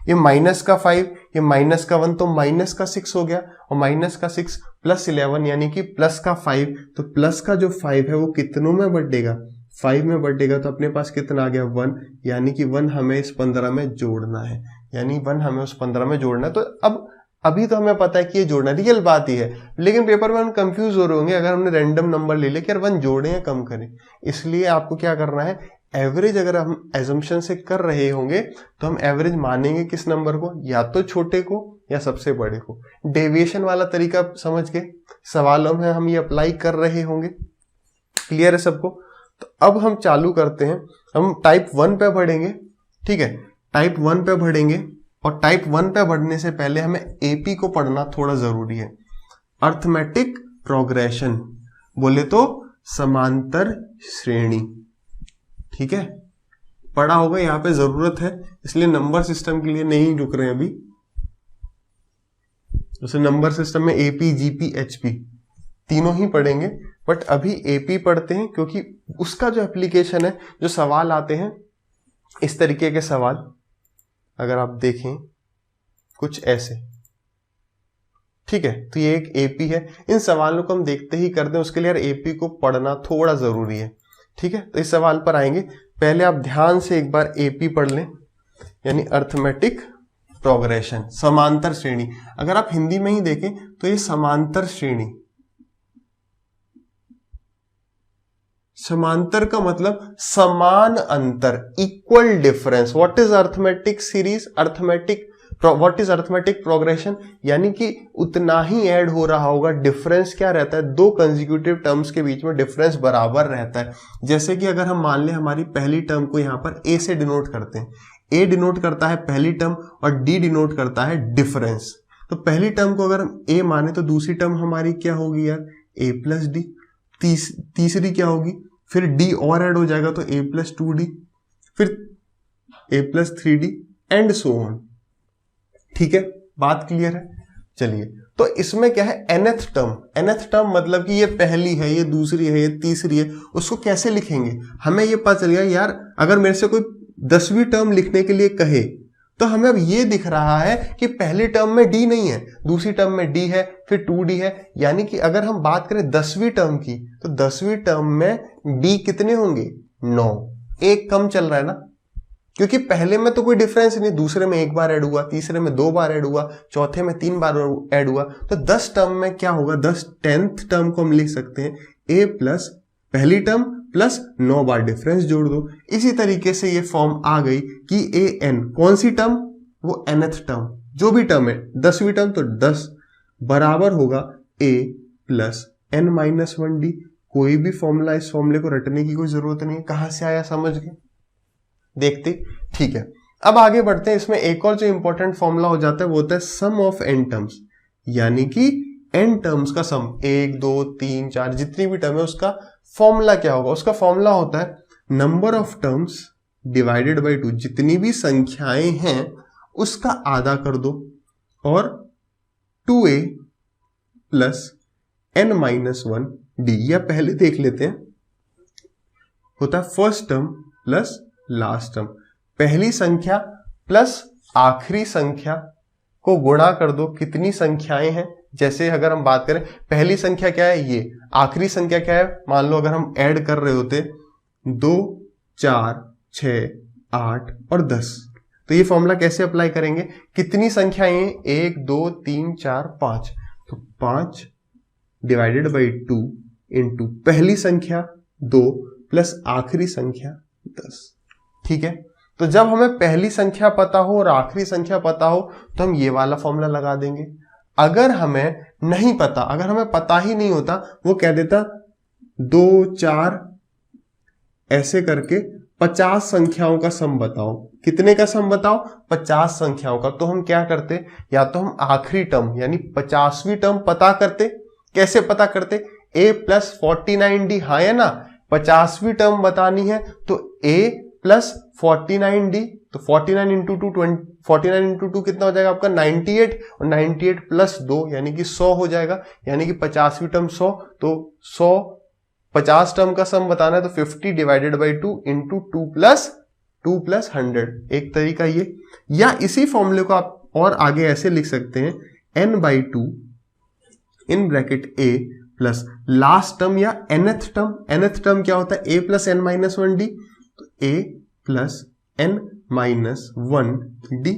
ये माइनस का 5, ये माइनस का 1, तो माइनस का 6 हो गया, और माइनस का 6 प्लस 11 यानी कि प्लस का 5। तो प्लस का जो 5 है वो कितनों में बढ़ेगा, 5 में बढ़ेगा, तो अपने पास कितना आ गया, 1, यानी कि 1 हमें इस 15 में जोड़ना है, यानी 1 हमें उस 15 में जोड़ना है। तो अब अभी तो हमें पता है कि ये जोड़ना रियल बात ही है, लेकिन पेपर में हम कंफ्यूज हो रहे होंगे अगर हमने रैंडम नंबर ले लिया कि यार 1 जोड़ें या कम करें। इसलिए आपको क्या करना है, एवरेज अगर हम एजम्पशन से कर रहे होंगे तो हम एवरेज मानेंगे किस नंबर को, या तो छोटे को या सबसे बड़े को। डेविएशन वाला तरीका समझ के सवालों में हम ये अप्लाई कर रहे होंगे। क्लियर है सबको? तो अब हम चालू करते हैं, हम टाइप 1 पे बढ़ेंगे। ठीक है, टाइप 1 पे बढ़ेंगे, और टाइप 1 पे बढ़ने से पहले हमें एपी को पढ़ना थोड़ा जरूरी है। अर्थमेटिक प्रोग्रेशन बोले तो समांतर श्रेणी। ठीक है, पढ़ा होगा, यहाँ पे जरूरत है, इसलिए नंबर सिस्टम के लिए नहीं रुक रहे हैं अभी। जैसे नंबर सिस्टम में एपी, जीपी, एचपी तीनों ही पढ़ेंगे, बट अभी एपी पढ़ते हैं, क्योंकि उसका जो एप्लीकेशन है, जो सवाल आते हैं इस तरीके के सवाल, अगर आप देखें कुछ ऐसे, ठीक है, तो ये एक एपी है। इन सवालों को हम देखते ही करते हैं, उसके लिए यार एपी को पढ़ना थोड़ा जरूरी है। ठीक है, तो इस सवाल पर आएंगे, पहले आप ध्यान से एक बार एपी पढ़ लें, यानी अर्थमेटिक प्रोग्रेशन, समांतर श्रेणी। अगर आप हिंदी में ही देखें तो ये समांतर श्रेणी, समांतर का मतलब समान अंतर, equal difference. What is arithmetic series, what is arithmetic progression, यानी कि उतना ही ऐड हो रहा होगा। डिफरेंस क्या रहता है, दो कंसेक्यूटिव टर्म्स के बीच में डिफरेंस बराबर रहता है। जैसे कि अगर हम मान लें हमारी पहली टर्म को यहां पर ए से डिनोट करते हैं, ए डिनोट करता है पहली टर्म और डी डिनोट करता है डिफरेंस। तो पहली टर्म को अगर हम ए माने तो दूसरी टर्म हमारी क्या होगी यार, ए प्लस डी। तीसरी क्या होगी, फिर डी और ऐड हो जाएगा तो ए प्लस 2d, फिर A plus 3d and so on. ठीक है, बात क्लियर है। चलिए, तो इसमें क्या है, nth टर्म। nth टर्म मतलब कि ये पहली है, ये दूसरी है, ये तीसरी है। उसको कैसे लिखेंगे, हमें ये पता चल गया यार, अगर मेरे से कोई 10वीं टर्म लिखने के लिए कहे तो हमें अब ये दिख रहा है कि पहली टर्म में डी नहीं है, दूसरी टर्म में डी है, फिर 2d है। यानी कि अगर हम बात करें 10वीं टर्म की तो 10वीं टर्म में डी कितने होंगे, 9। एक कम चल रहा है ना, क्योंकि पहले में तो कोई डिफरेंस नहीं, दूसरे में एक बार ऐड हुआ, तीसरे में 2 बार ऐड हुआ, चौथे में 3 बार ऐड हुआ। तो 10 टर्म में क्या होगा, 10th टर्म को हम लिख सकते हैं ए प्लस पहली टर्म प्लस 9 बार डिफरेंस जोड़ दो। इसी तरीके से ये फॉर्म आ गई कि ए एन, कौन सी टर्म, वो nth टर्म, जो भी टर्म है 10वीं टर्म, तो 10 बराबर होगा ए प्लस n माइनस 1d। कोई भी फॉर्मूला, इस फॉर्मूले को रटने की कोई जरूरत नहीं है, कहां से आया समझ गए, देखते। ठीक है, अब आगे बढ़ते हैं। इसमें एक और जो इंपॉर्टेंट फॉर्मूला हो जाता है वो होता है सम ऑफ एन टर्म्स, यानी कि एन टर्म्स का सम, 1 2 3 4 जितनी भी टर्म है उसका फॉर्मूला क्या होगा। उसका फॉर्मूला होता है number of terms divided by 2, जितनी भी संख्याएं हैं उसका आधा कर दो, और 2a plus n minus 1d। या पहले देख लेते हैं, होता है first term plus last term, पहली संख्या प्लस आखिरी संख्या को गुणा कर दो, कितनी संख्याएं हैं। जैसे अगर हम बात करें, पहली संख्या क्या है ये, आखिरी संख्या क्या है, मान लो अगर हम ऐड कर रहे होते 2 4 6 8 और 10, तो ये फॉर्मूला कैसे अप्लाई करेंगे, कितनी संख्याएं, 1 2 3 4 5, तो 5 डिवाइडेड बाई 2 इंटू पहली संख्या 2 प्लस आखिरी संख्या 10। ठीक है, तो जब हमें पहली संख्या पता हो और आखिरी संख्या पता हो तो हम ये वाला फॉर्मूला लगा देंगे। अगर हमें नहीं पता, अगर हमें पता ही नहीं होता, वो कह देता 2 4 ऐसे करके 50 संख्याओं का सम बताओ, कितने का सम बताओ, 50 संख्याओं का। तो हम क्या करते, या तो हम आखिरी टर्म यानी 50वीं टर्म पता करते। कैसे पता करते, a प्लस 49d, हाँ है ना, 50वीं टर्म बतानी है तो a प्लस 49d, तो 49 इंटू 2 49 इंटू 2 कितना हो जाएगा आपका 98, और 98 प्लस 2 यानी कि 100 हो जाएगा, यानी कि 50वीं टर्म 100, तो 100 50 टर्म का सम बताना है तो 50 डिवाइडेड बाई 2 इंटू 2 प्लस 100, एक तरीका ये। या इसी फॉर्मूले को आप और आगे ऐसे लिख सकते हैं, n by 2 in bracket a plus last term या nth टर्म। nth टर्म क्या होता है, a plus n minus 1d, तो a plus n minus 1d,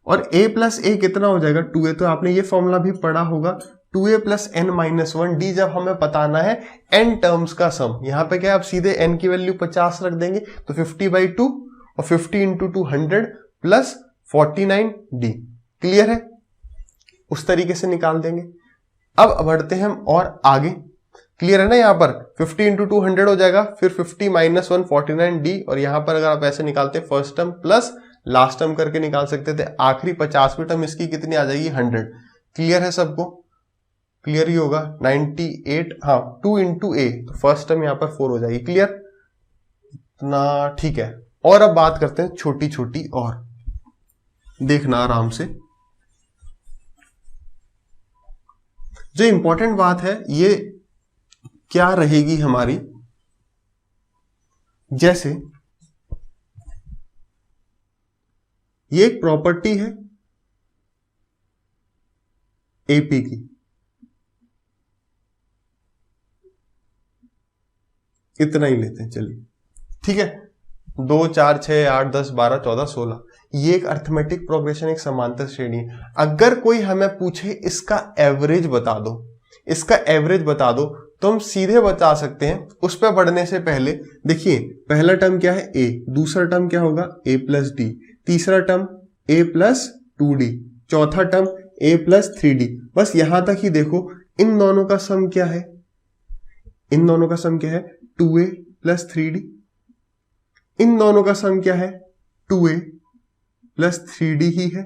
और a प्लस a कितना हो जाएगा 2a, तो आपने ये फॉर्मूला भी पढ़ा होगा, 2a plus n minus 1d। जब हमें बताना है n टर्म्स का सम, यहां पे क्या आप सीधे n की वैल्यू 50 रख देंगे, तो 50 बाई 2 और 50 इंटू 2 100 प्लस 49d। क्लियर है, उस तरीके से निकाल देंगे। अब बढ़ते हैं हम और आगे, क्लियर है ना, यहां पर 50 इंटू 2 100 हो जाएगा, फिर 50 माइनस 1 49d, और यहां पर अगर आप ऐसे निकालते हैं first term plus last term करके निकाल सकते थे, आखिरी 50वीं टर्म इसकी कितनी आ जाएगी 100। क्लियर है, सबको क्लियर ही होगा, 98, हाँ 2 इंटू ए, तो फर्स्ट टर्म यहां पर 4 हो जाएगी। क्लियर ना, ठीक है। और अब बात करते हैं छोटी छोटी, और देखना आराम से, जो इंपॉर्टेंट बात है ये क्या रहेगी हमारी, जैसे ये एक प्रॉपर्टी है एपी की, इतना ही लेते हैं चलिए। ठीक है, 2 4 6 8 10 12 14 16, ये एक अर्थमेटिक प्रोग्रेशन, एक समांतर श्रेणी है। अगर कोई हमें पूछे इसका एवरेज बता दो, इसका एवरेज बता दो, तो हम सीधे बता सकते हैं। उस पर बढ़ने से पहले देखिए, पहला टर्म क्या है a, दूसरा टर्म क्या होगा a प्लस डी, तीसरा टर्म a प्लस 2d, चौथा टर्म a प्लस 3d। बस यहां तक ही देखो, इन दोनों का सम क्या है, इन दोनों का सम क्या है 2a प्लस 3d, इन दोनों का सम क्या है 2a प्लस 3d ही है।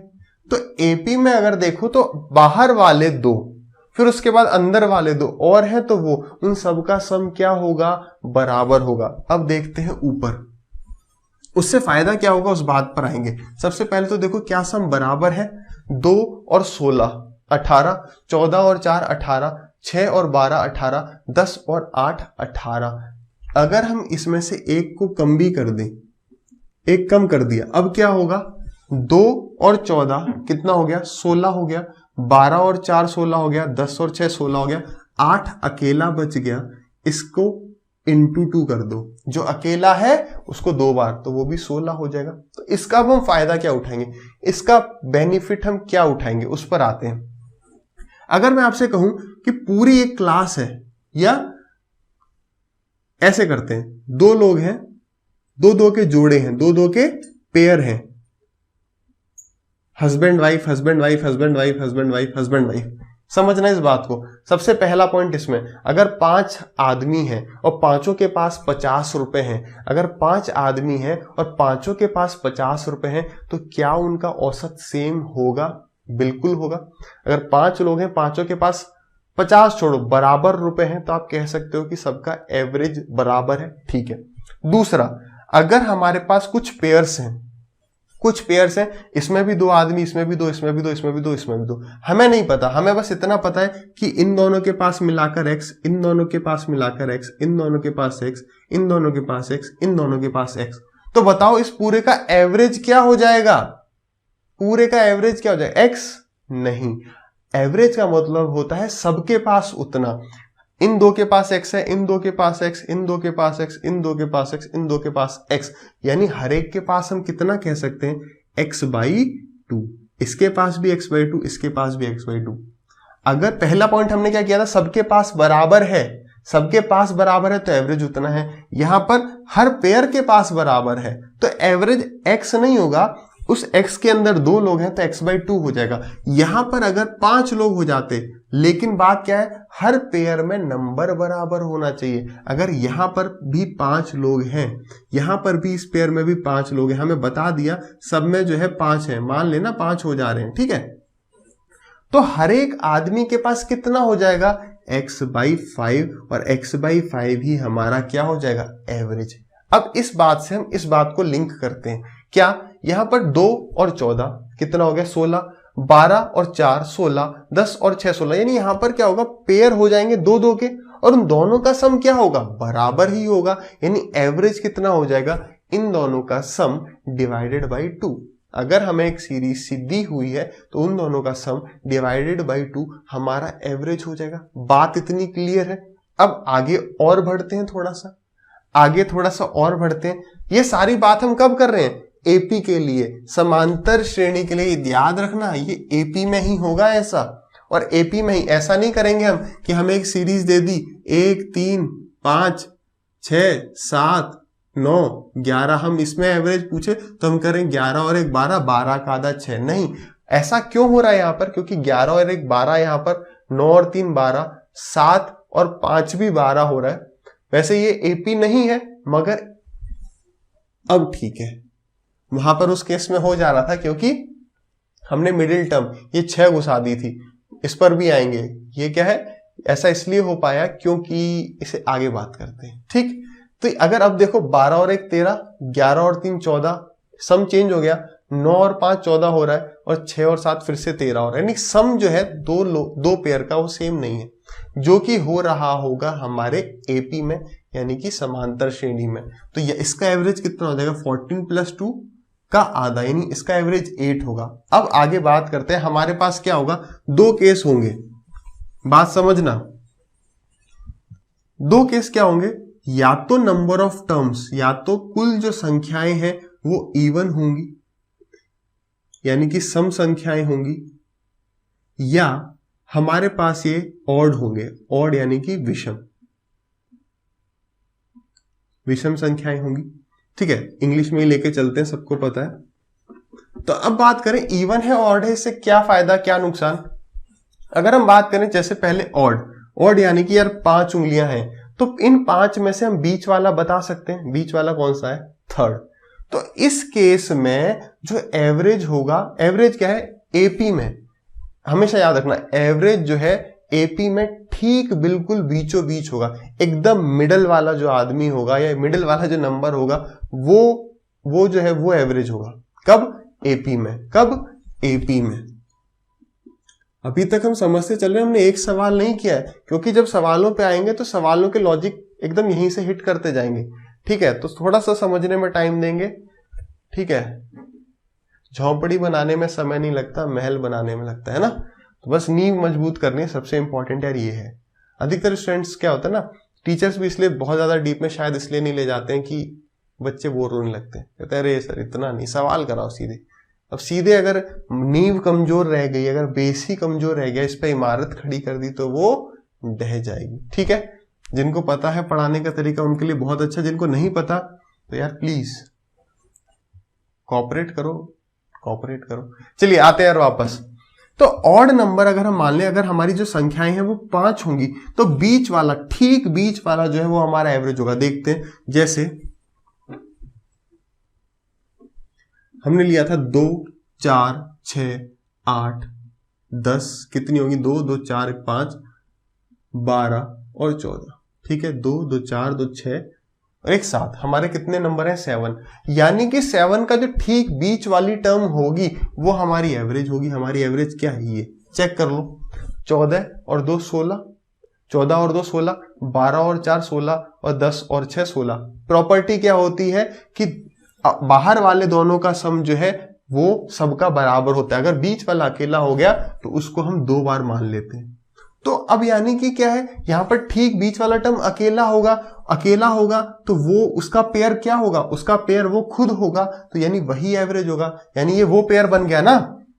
तो एपी में अगर देखो तो बाहर वाले दो, फिर उसके बाद अंदर वाले दो और हैं, तो वो उन सब का सम क्या होगा, बराबर होगा। अब देखते हैं ऊपर, उससे फायदा क्या होगा उस बात पर आएंगे। सबसे पहले तो देखो क्या सम बराबर है, 2 और 16 18, 14 और 4 18, 6 और 12 18, 10 और 8 18। अगर हम इसमें से एक को कम भी कर दें, एक कम कर दिया, अब क्या होगा, 2 और 14 कितना हो गया, 16 हो गया, 12 और 4 16 हो गया, 10 और 6 16 हो गया, 8 अकेला बच गया, इसको इंटू 2 कर दो, जो अकेला है उसको 2 बार, तो वो भी 16 हो जाएगा। तो इसका अब हम फायदा क्या उठाएंगे, इसका बेनिफिट हम क्या उठाएंगे, उस पर आते हैं। अगर मैं आपसे कहूं कि पूरी एक क्लास है, या ऐसे करते हैं, 2 लोग हैं, 2 के जोड़े हैं, 2 के पेयर हैं, husband wife husband wife husband wife husband wife husband wife. समझना इस बात को। सबसे पहला पॉइंट इसमें, अगर 5 आदमी हैं और पांचों के पास 50 रुपए हैं, अगर 5 आदमी हैं और पांचों के पास 50 रुपए हैं, तो क्या उनका औसत सेम होगा, बिल्कुल होगा। अगर 5 लोग हैं, पांचों के पास 50 छोड़ो बराबर रुपए हैं, तो आप कह सकते हो कि सबका एवरेज बराबर है, ठीक है। दूसरा, अगर हमारे पास कुछ पेयर्स हैं, कुछ पेयर्स हैं, इसमें भी 2 आदमी, इसमें भी 2, इसमें भी 2, इसमें भी 2, इसमें भी 2, हमें नहीं पता, हमें बस इतना पता है कि इन दोनों के पास मिलाकर x, इन दोनों के पास मिलाकर x, इन दोनों के पास x, इन दोनों के पास x, इन दोनों के पास x। तो बताओ इस पूरे का एवरेज क्या हो जाएगा, पूरे का एवरेज क्या हो जाएगा, x नहीं। एवरेज का मतलब होता है सबके पास उतना, इन 2 के पास x है, इन 2 के पास x, इन 2 के पास x, इन 2 के पास x, इन 2 के पास x, यानी हर एक के पास हम कितना कह सकते हैं, x/2। इसके पास भी x/2, इसके पास भी x/2। अगर पहला पॉइंट हमने क्या किया था, सबके पास बराबर है, सबके पास बराबर है तो एवरेज उतना है। यहां पर हर पेयर के पास बराबर है, तो एवरेज x नहीं होगा, उस x के अंदर 2 लोग हैं तो x/2 हो जाएगा। यहां पर अगर 5 लोग हो जाते, लेकिन बात क्या है, हर पेयर में नंबर बराबर होना चाहिए। अगर यहां पर भी 5 लोग हैं, यहां पर भी इस पेयर में भी 5 लोग हैं, हमें बता दिया सब में जो है 5 है, मान लेना 5 हो जा रहे हैं, ठीक है। तो हर एक आदमी के पास कितना हो जाएगा, x/5, और x/5 ही हमारा क्या हो जाएगा, एवरेज। अब इस बात से हम इस बात को लिंक करते हैं, क्या, यहां पर 2 और 14 कितना हो गया, 16, 12 और 4 16, 10 और 6 16, यानी यहां पर क्या होगा, पेयर हो जाएंगे 2 के, और उन दोनों का सम क्या होगा, बराबर ही होगा, यानी एवरेज कितना हो जाएगा, इन दोनों का सम डिवाइडेड बाई 2। अगर हमें एक सीरीज दी हुई है तो उन दोनों का सम डिवाइडेड बाई 2 हमारा एवरेज हो जाएगा। बात इतनी क्लियर है। अब आगे और बढ़ते हैं, थोड़ा सा और बढ़ते हैं। ये सारी बात हम कब कर रहे हैं, एपी के लिए, समांतर श्रेणी के लिए। याद रखना ये एपी में ही होगा ऐसा, और एपी में ही ऐसा नहीं करेंगे हम कि हमें एक सीरीज दे दी 1 3 5 6 7 9 11, हम इसमें एवरेज पूछे तो हम करें 11 और 1 12, 12 का आधा 6। नहीं, ऐसा क्यों हो रहा है यहाँ पर, क्योंकि 11 और 1 12, यहाँ पर 9 और 3 12, 7 और 5 भी 12 हो रहा है। वैसे ये एपी नहीं है, मगर अब ठीक है, वहां पर उस केस में हो जा रहा था क्योंकि हमने मिडिल टर्म ये 6 घुसा दी थी। इस पर भी आएंगे, ये क्या है, ऐसा इसलिए हो पाया क्योंकि इसे आगे बात करते हैं, ठीक। तो अगर अब देखो 12 और 1 13, 11 और 3 14, सम चेंज हो गया, 9 और 5 14 हो रहा है, और 6 और 7 फिर से 13 हो रहा है, यानी सम जो है दो पेयर का वो सेम नहीं है, जो कि हो रहा होगा हमारे एपी में, यानी कि समांतर श्रेणी में। तो इसका एवरेज कितना हो जाएगा, 14 + 2 का आधा, यानी इसका एवरेज 8 होगा। अब आगे बात करते हैं, हमारे पास क्या होगा, 2 केस होंगे, बात समझना। 2 केस क्या होंगे, या तो नंबर ऑफ टर्म्स, या तो कुल जो संख्याएं हैं वो इवन होंगी यानी कि सम संख्याएं होंगी, या हमारे पास ये ऑड होंगे, ऑड यानी कि विषम संख्याएं होंगी। ठीक है, इंग्लिश में ही लेके चलते हैं, सबको पता है। तो अब बात करें इवन है ऑड है, इससे क्या फायदा क्या नुकसान। अगर हम बात करें जैसे पहले ऑड यानी कि यार 5 उंगलियां हैं, तो इन 5 में से हम बीच वाला बता सकते हैं। बीच वाला कौन सा है? थर्ड। तो इस केस में जो एवरेज होगा, एवरेज क्या है? एपी में, हमेशा याद रखना एवरेज जो है एपी में ठीक बिल्कुल बीचों बीच होगा, एकदम मिडल वाला जो आदमी होगा या मिडल वाला जो नंबर होगा वो जो है वो एवरेज होगा। कब? एपी में। कब? एपी में। अभी तक हम समझते चल रहे हैं, हमने एक सवाल नहीं किया है, क्योंकि जब सवालों पे आएंगे तो सवालों के लॉजिक एकदम यहीं से हिट करते जाएंगे। ठीक है, तो थोड़ा सा समझने में टाइम देंगे। ठीक है, झोंपड़ी बनाने में समय नहीं लगता, महल बनाने में लगता है ना। तो बस नींव मजबूत करनी है, सबसे इंपॉर्टेंट यार ये है। अधिकतर स्टूडेंट्स क्या होता है ना, टीचर्स भी इसलिए बहुत ज्यादा डीप में शायद इसलिए नहीं ले जाते हैं कि बच्चे बोर होने लगते हैं, कहते हैं अरे सर इतना नहीं, सवाल कराओ सीधे। अब सीधे अगर नींव कमजोर रह गई, अगर बेसिक कमजोर रह गया, इस पे इमारत खड़ी कर दी तो वो ढह जाएगी। ठीक है, जिनको पता है पढ़ाने का तरीका उनके लिए बहुत अच्छा, जिनको नहीं पता तो यार प्लीज कोऑपरेट करो। चलिए आते हैं यार वापस। तो ऑड नंबर अगर हम मान लें, अगर हमारी जो संख्याएं हैं वो 5 होंगी, तो बीच वाला, ठीक बीच वाला जो है वो हमारा एवरेज होगा। देखते हैं, जैसे हमने लिया था 2, 4, 6, 8, 10, कितनी होगी? 2, 2, 4, 5, 12 और 14। ठीक है, 2, 2, 4, 2, 6 और एक 7। हमारे कितने नंबर हैं? 7। यानी कि 7 का जो ठीक बीच वाली टर्म होगी वो हमारी एवरेज होगी। हमारी एवरेज क्या है ये चेक कर लो। 14 और 2 16, 14 और 2 16, 12 और 4 16 और 10 और 6 16। प्रॉपर्टी क्या होती है कि बाहर वाले दोनों का सम जो है वो सबका बराबर होता है। अगर बीच वाला अकेला हो गया तो उसको हम 2 बार मान लेते हैं। तो अब यानी कि क्या है, यहां पर ठीक बीच वाला टर्म अकेला होगा तो वो उसका पेयर क्या होगा? उसका पेयर वो खुद होगा, तो यानी वही एवरेज होगा। यानी ये वो पेयर बन गया ना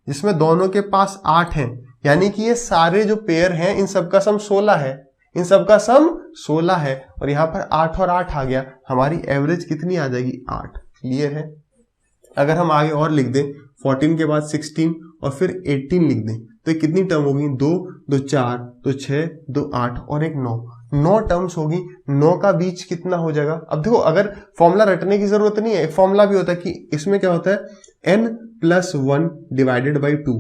जिसमें दोनों के पास 8 हैं, यानी कि ये सारे जो पेयर हैं इन सबका सम 16 है, इन सबका सम 16 है, और यहां पर 8 और 8 आ गया। हमारी एवरेज कितनी आ जाएगी? 8। क्लियर है? अगर हम आगे और लिख दें 14 के बाद 16 और फिर 18 लिख दें तो ये कितनी टर्म होगी? 2, 2, 4, 2, 6, 2, 8 और एक 9। 9 टर्म्स होगी। 9 का बीच कितना हो जाएगा? अब देखो, अगर फॉर्मूला रटने की जरूरत नहीं है, एक फॉर्मूला भी होता है कि इसमें क्या होता है n+1 डिवाइडेड बाई 2।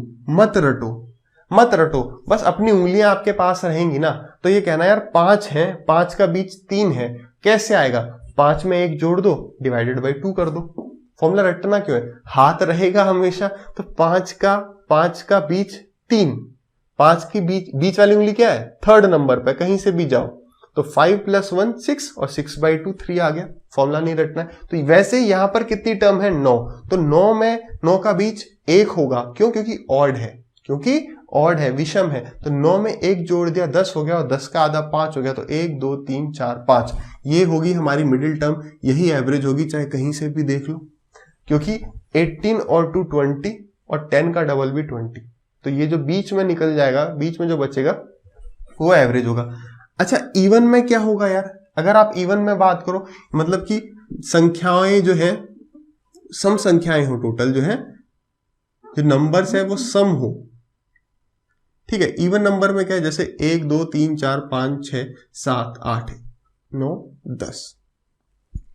मत रटो, बस अपनी उंगलियां आपके पास रहेंगी ना, तो ये कहना यार 5 है, 5 का बीच 3 है, कैसे आएगा? 5 में 1 जोड़ दो, डिवाइडेड बाई 2 कर दो। फॉर्मूला रटना क्यों है? हाथ रहेगा हमेशा। तो 5 का बीच 3, 5 की बीच वाली उंगली क्या है? थर्ड नंबर पे, कहीं से भी जाओ। तो 5 + 1 6 और 6/2 3 आ गया। फॉर्मूला नहीं रटना है। तो वैसे यहां पर कितनी टर्म है? 9। तो 9 में 9 का बीच 1 होगा। क्यों? क्योंकि ऑड है, विषम है। तो 9 में 1 जोड़ दिया, 10 हो गया, और 10 का आधा 5 हो गया। तो 1, 2, 3, 4, 5 ये होगी हमारी मिडिल टर्म, यही एवरेज होगी, चाहे कहीं से भी देख लो। क्योंकि 18 और 2 20 और 10 का डबल भी 20। तो ये जो बीच में निकल जाएगा, बीच में जो बचेगा वो एवरेज होगा। अच्छा, इवन में क्या होगा यार? अगर आप इवन में बात करो, मतलब कि संख्याएं जो है सम संख्याएं हो, टोटल जो है जो नंबर्स है वो सम हो। ठीक है, इवन नंबर में क्या है? जैसे 1, 2, 3, 4, 5, 6, 7, 8, 9, 10।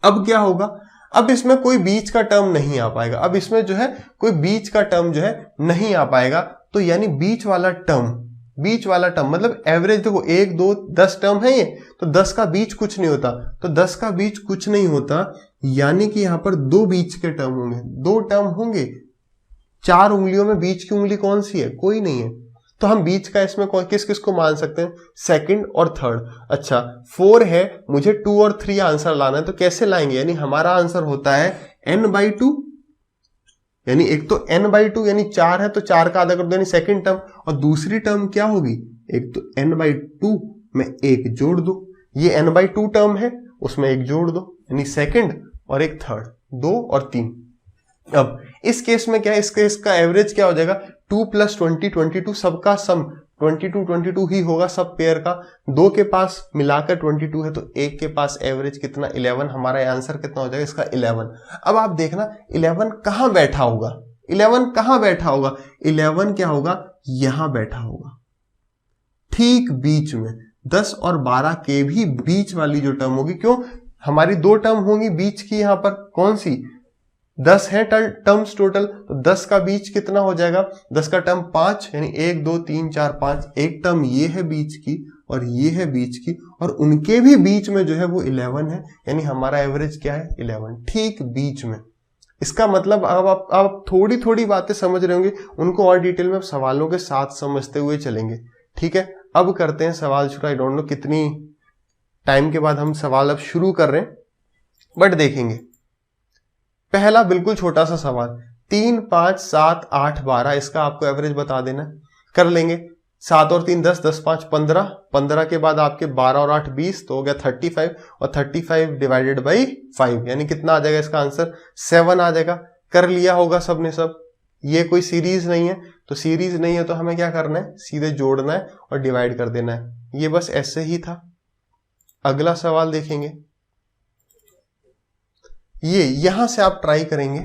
अब क्या होगा? अब इसमें कोई बीच का टर्म नहीं आ पाएगा। अब इसमें जो है कोई बीच का टर्म जो है नहीं आ पाएगा। तो यानी बीच वाला टर्म मतलब एवरेज। देखो 1, 2, 10 टर्म है ये, तो 10 का बीच कुछ नहीं होता। तो 10 का बीच कुछ नहीं होता, यानी कि यहां पर 2 बीच के टर्म होंगे, 2 टर्म होंगे। 4 उंगलियों में बीच की उंगली कौन सी है? कोई नहीं है। तो हम बीच का इसमें किस को मान सकते हैं? सेकंड और थर्ड। अच्छा, 4 है, मुझे 2 और 3 आंसर लाना है, तो कैसे लाएंगे? यानी हमारा आंसर होता है n/2, यानी एक तो n/2 यानी 4 है, तो 4 का आधा कर दो, यानी सेकंड टर्म। और दूसरी टर्म क्या होगी? एक तो n/2 में 1 जोड़ दो, ये n/2 टर्म है, उसमें एक जोड़ दो, यानी सेकंड और एक थर्ड, 2 और 3। अब इस केस में क्या है, इस केस का एवरेज क्या हो जाएगा, 2 + 20 22, सबका सम 22 ही होगा सब पेयर का। 2 के पास मिलाकर 22 है तो एक के पास एवरेज कितना, 11। हमारा आंसर कितना हो जाएगा इसका, 11। अब आप देखना 11 कहां बैठा होगा, 11 कहां बैठा होगा, 11 क्या होगा, यहां बैठा होगा, ठीक बीच में। 10 और 12 के भी बीच वाली जो टर्म होगी, क्यों, हमारी 2 टर्म होंगी बीच की, यहां पर कौन सी, 10 है टर्म्स टोटल, तो 10 का बीच कितना हो जाएगा, 10 का टर्म 5, यानी 1 2 3 4 5, एक टर्म ये है बीच की और ये है बीच की, और उनके भी बीच में जो है वो 11 है, यानी हमारा एवरेज क्या है, 11, ठीक बीच में। इसका मतलब अब आप थोड़ी थोड़ी बातें समझ रहे होंगे, उनको और डिटेल में सवालों के साथ समझते हुए चलेंगे, ठीक है। अब करते हैं सवाल शुरू। आई डोंट नो कितनी टाइम के बाद हम सवाल अब शुरू कर रहे हैं, बट देखेंगे। पहला बिल्कुल छोटा सा सवाल, 3 5 7 8 12, इसका आपको एवरेज बता देना, कर लेंगे। 7 और 3 10, 10 5 15, 15 के बाद आपके 12 और 8 20, तो हो गया 35, और 35 डिवाइडेड बाई 5, यानी कितना आ जाएगा इसका आंसर, 7 आ जाएगा। कर लिया होगा सबने सब। ये कोई सीरीज नहीं है, तो सीरीज नहीं है तो हमें क्या करना है, सीधे जोड़ना है और डिवाइड कर देना है। ये बस ऐसे ही था। अगला सवाल देखेंगे, ये यहां से आप ट्राई करेंगे।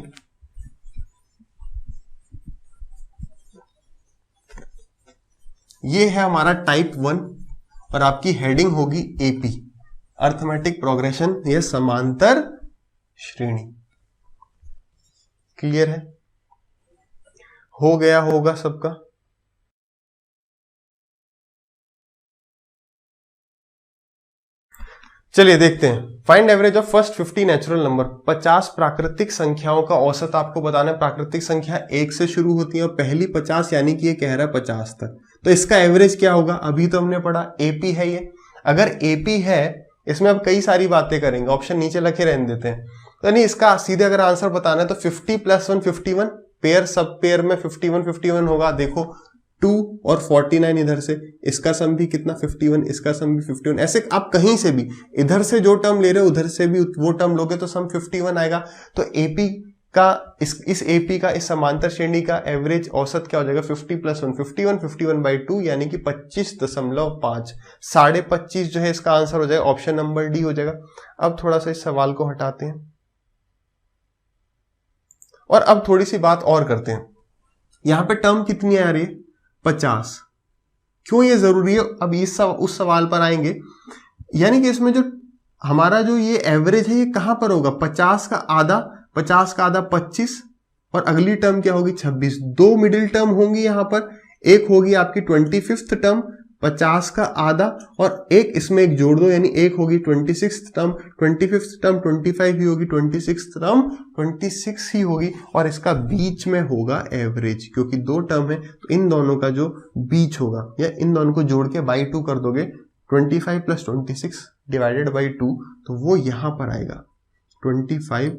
ये है हमारा टाइप 1 और आपकी हेडिंग होगी एपी, अर्थमेटिक प्रोग्रेशन, ये समांतर श्रेणी। क्लियर है, हो गया होगा सबका। चलिए देखते हैं, find average of first 50 natural number. 50 प्राकृतिक संख्याओं का औसत आपको बताना है। प्राकृतिक संख्या 1 से शुरू होती है और पहली 50, यानी कि ये कह रहा है 50 तक, तो इसका एवरेज क्या होगा, अभी तो हमने पढ़ा एपी है ये। अगर एपी है, इसमें अब कई सारी बातें करेंगे, ऑप्शन नीचे लिखे रहने देते हैं, तो नहीं इसका सीधे अगर आंसर बताना है तो 50 + 1 51, पेयर सब पेयर में 51 51 होगा। देखो 2 और 49 इधर से, इसका सम भी कितना 51, इसका सम भी 51, ऐसे आप कहीं से भी इधर से जो टर्म ले रहे हो उधर से भी वो टर्म लोगे तो सम 51 आएगा। तो एपी का इस एपी का, इस समांतर श्रेणी का एवरेज औसत क्या हो जाएगा, 50 + 1 51, 51/2, यानी कि 25.5, 25.5 जो है इसका आंसर हो जाएगा, ऑप्शन नंबर डी हो जाएगा। अब थोड़ा सा इस सवाल को हटाते हैं और अब थोड़ी सी बात और करते हैं। यहां पे टर्म कितनी आ रही है, 50। क्यों ये जरूरी है, अब उस सवाल पर आएंगे। यानी कि इसमें जो हमारा जो ये एवरेज है ये कहां पर होगा, 50 का आधा 25, और अगली टर्म क्या होगी 26। 2 मिडिल टर्म होंगी यहां पर, एक होगी आपकी 25th टर्म 50 का आधा, और एक इसमें एक जोड़ दो, यानी एक होगी 26th टर्म, 25th टर्म 25 ही होगी, 26th टर्म 26 ही होगी, और इसका बीच में होगा एवरेज, क्योंकि 2 टर्म है तो इन दोनों का जो बीच होगा, या इन दोनों को जोड़ के बाई 2 कर दोगे, 25 + 26 डिवाइडेड बाई 2, तो वो यहां पर आएगा 25.5।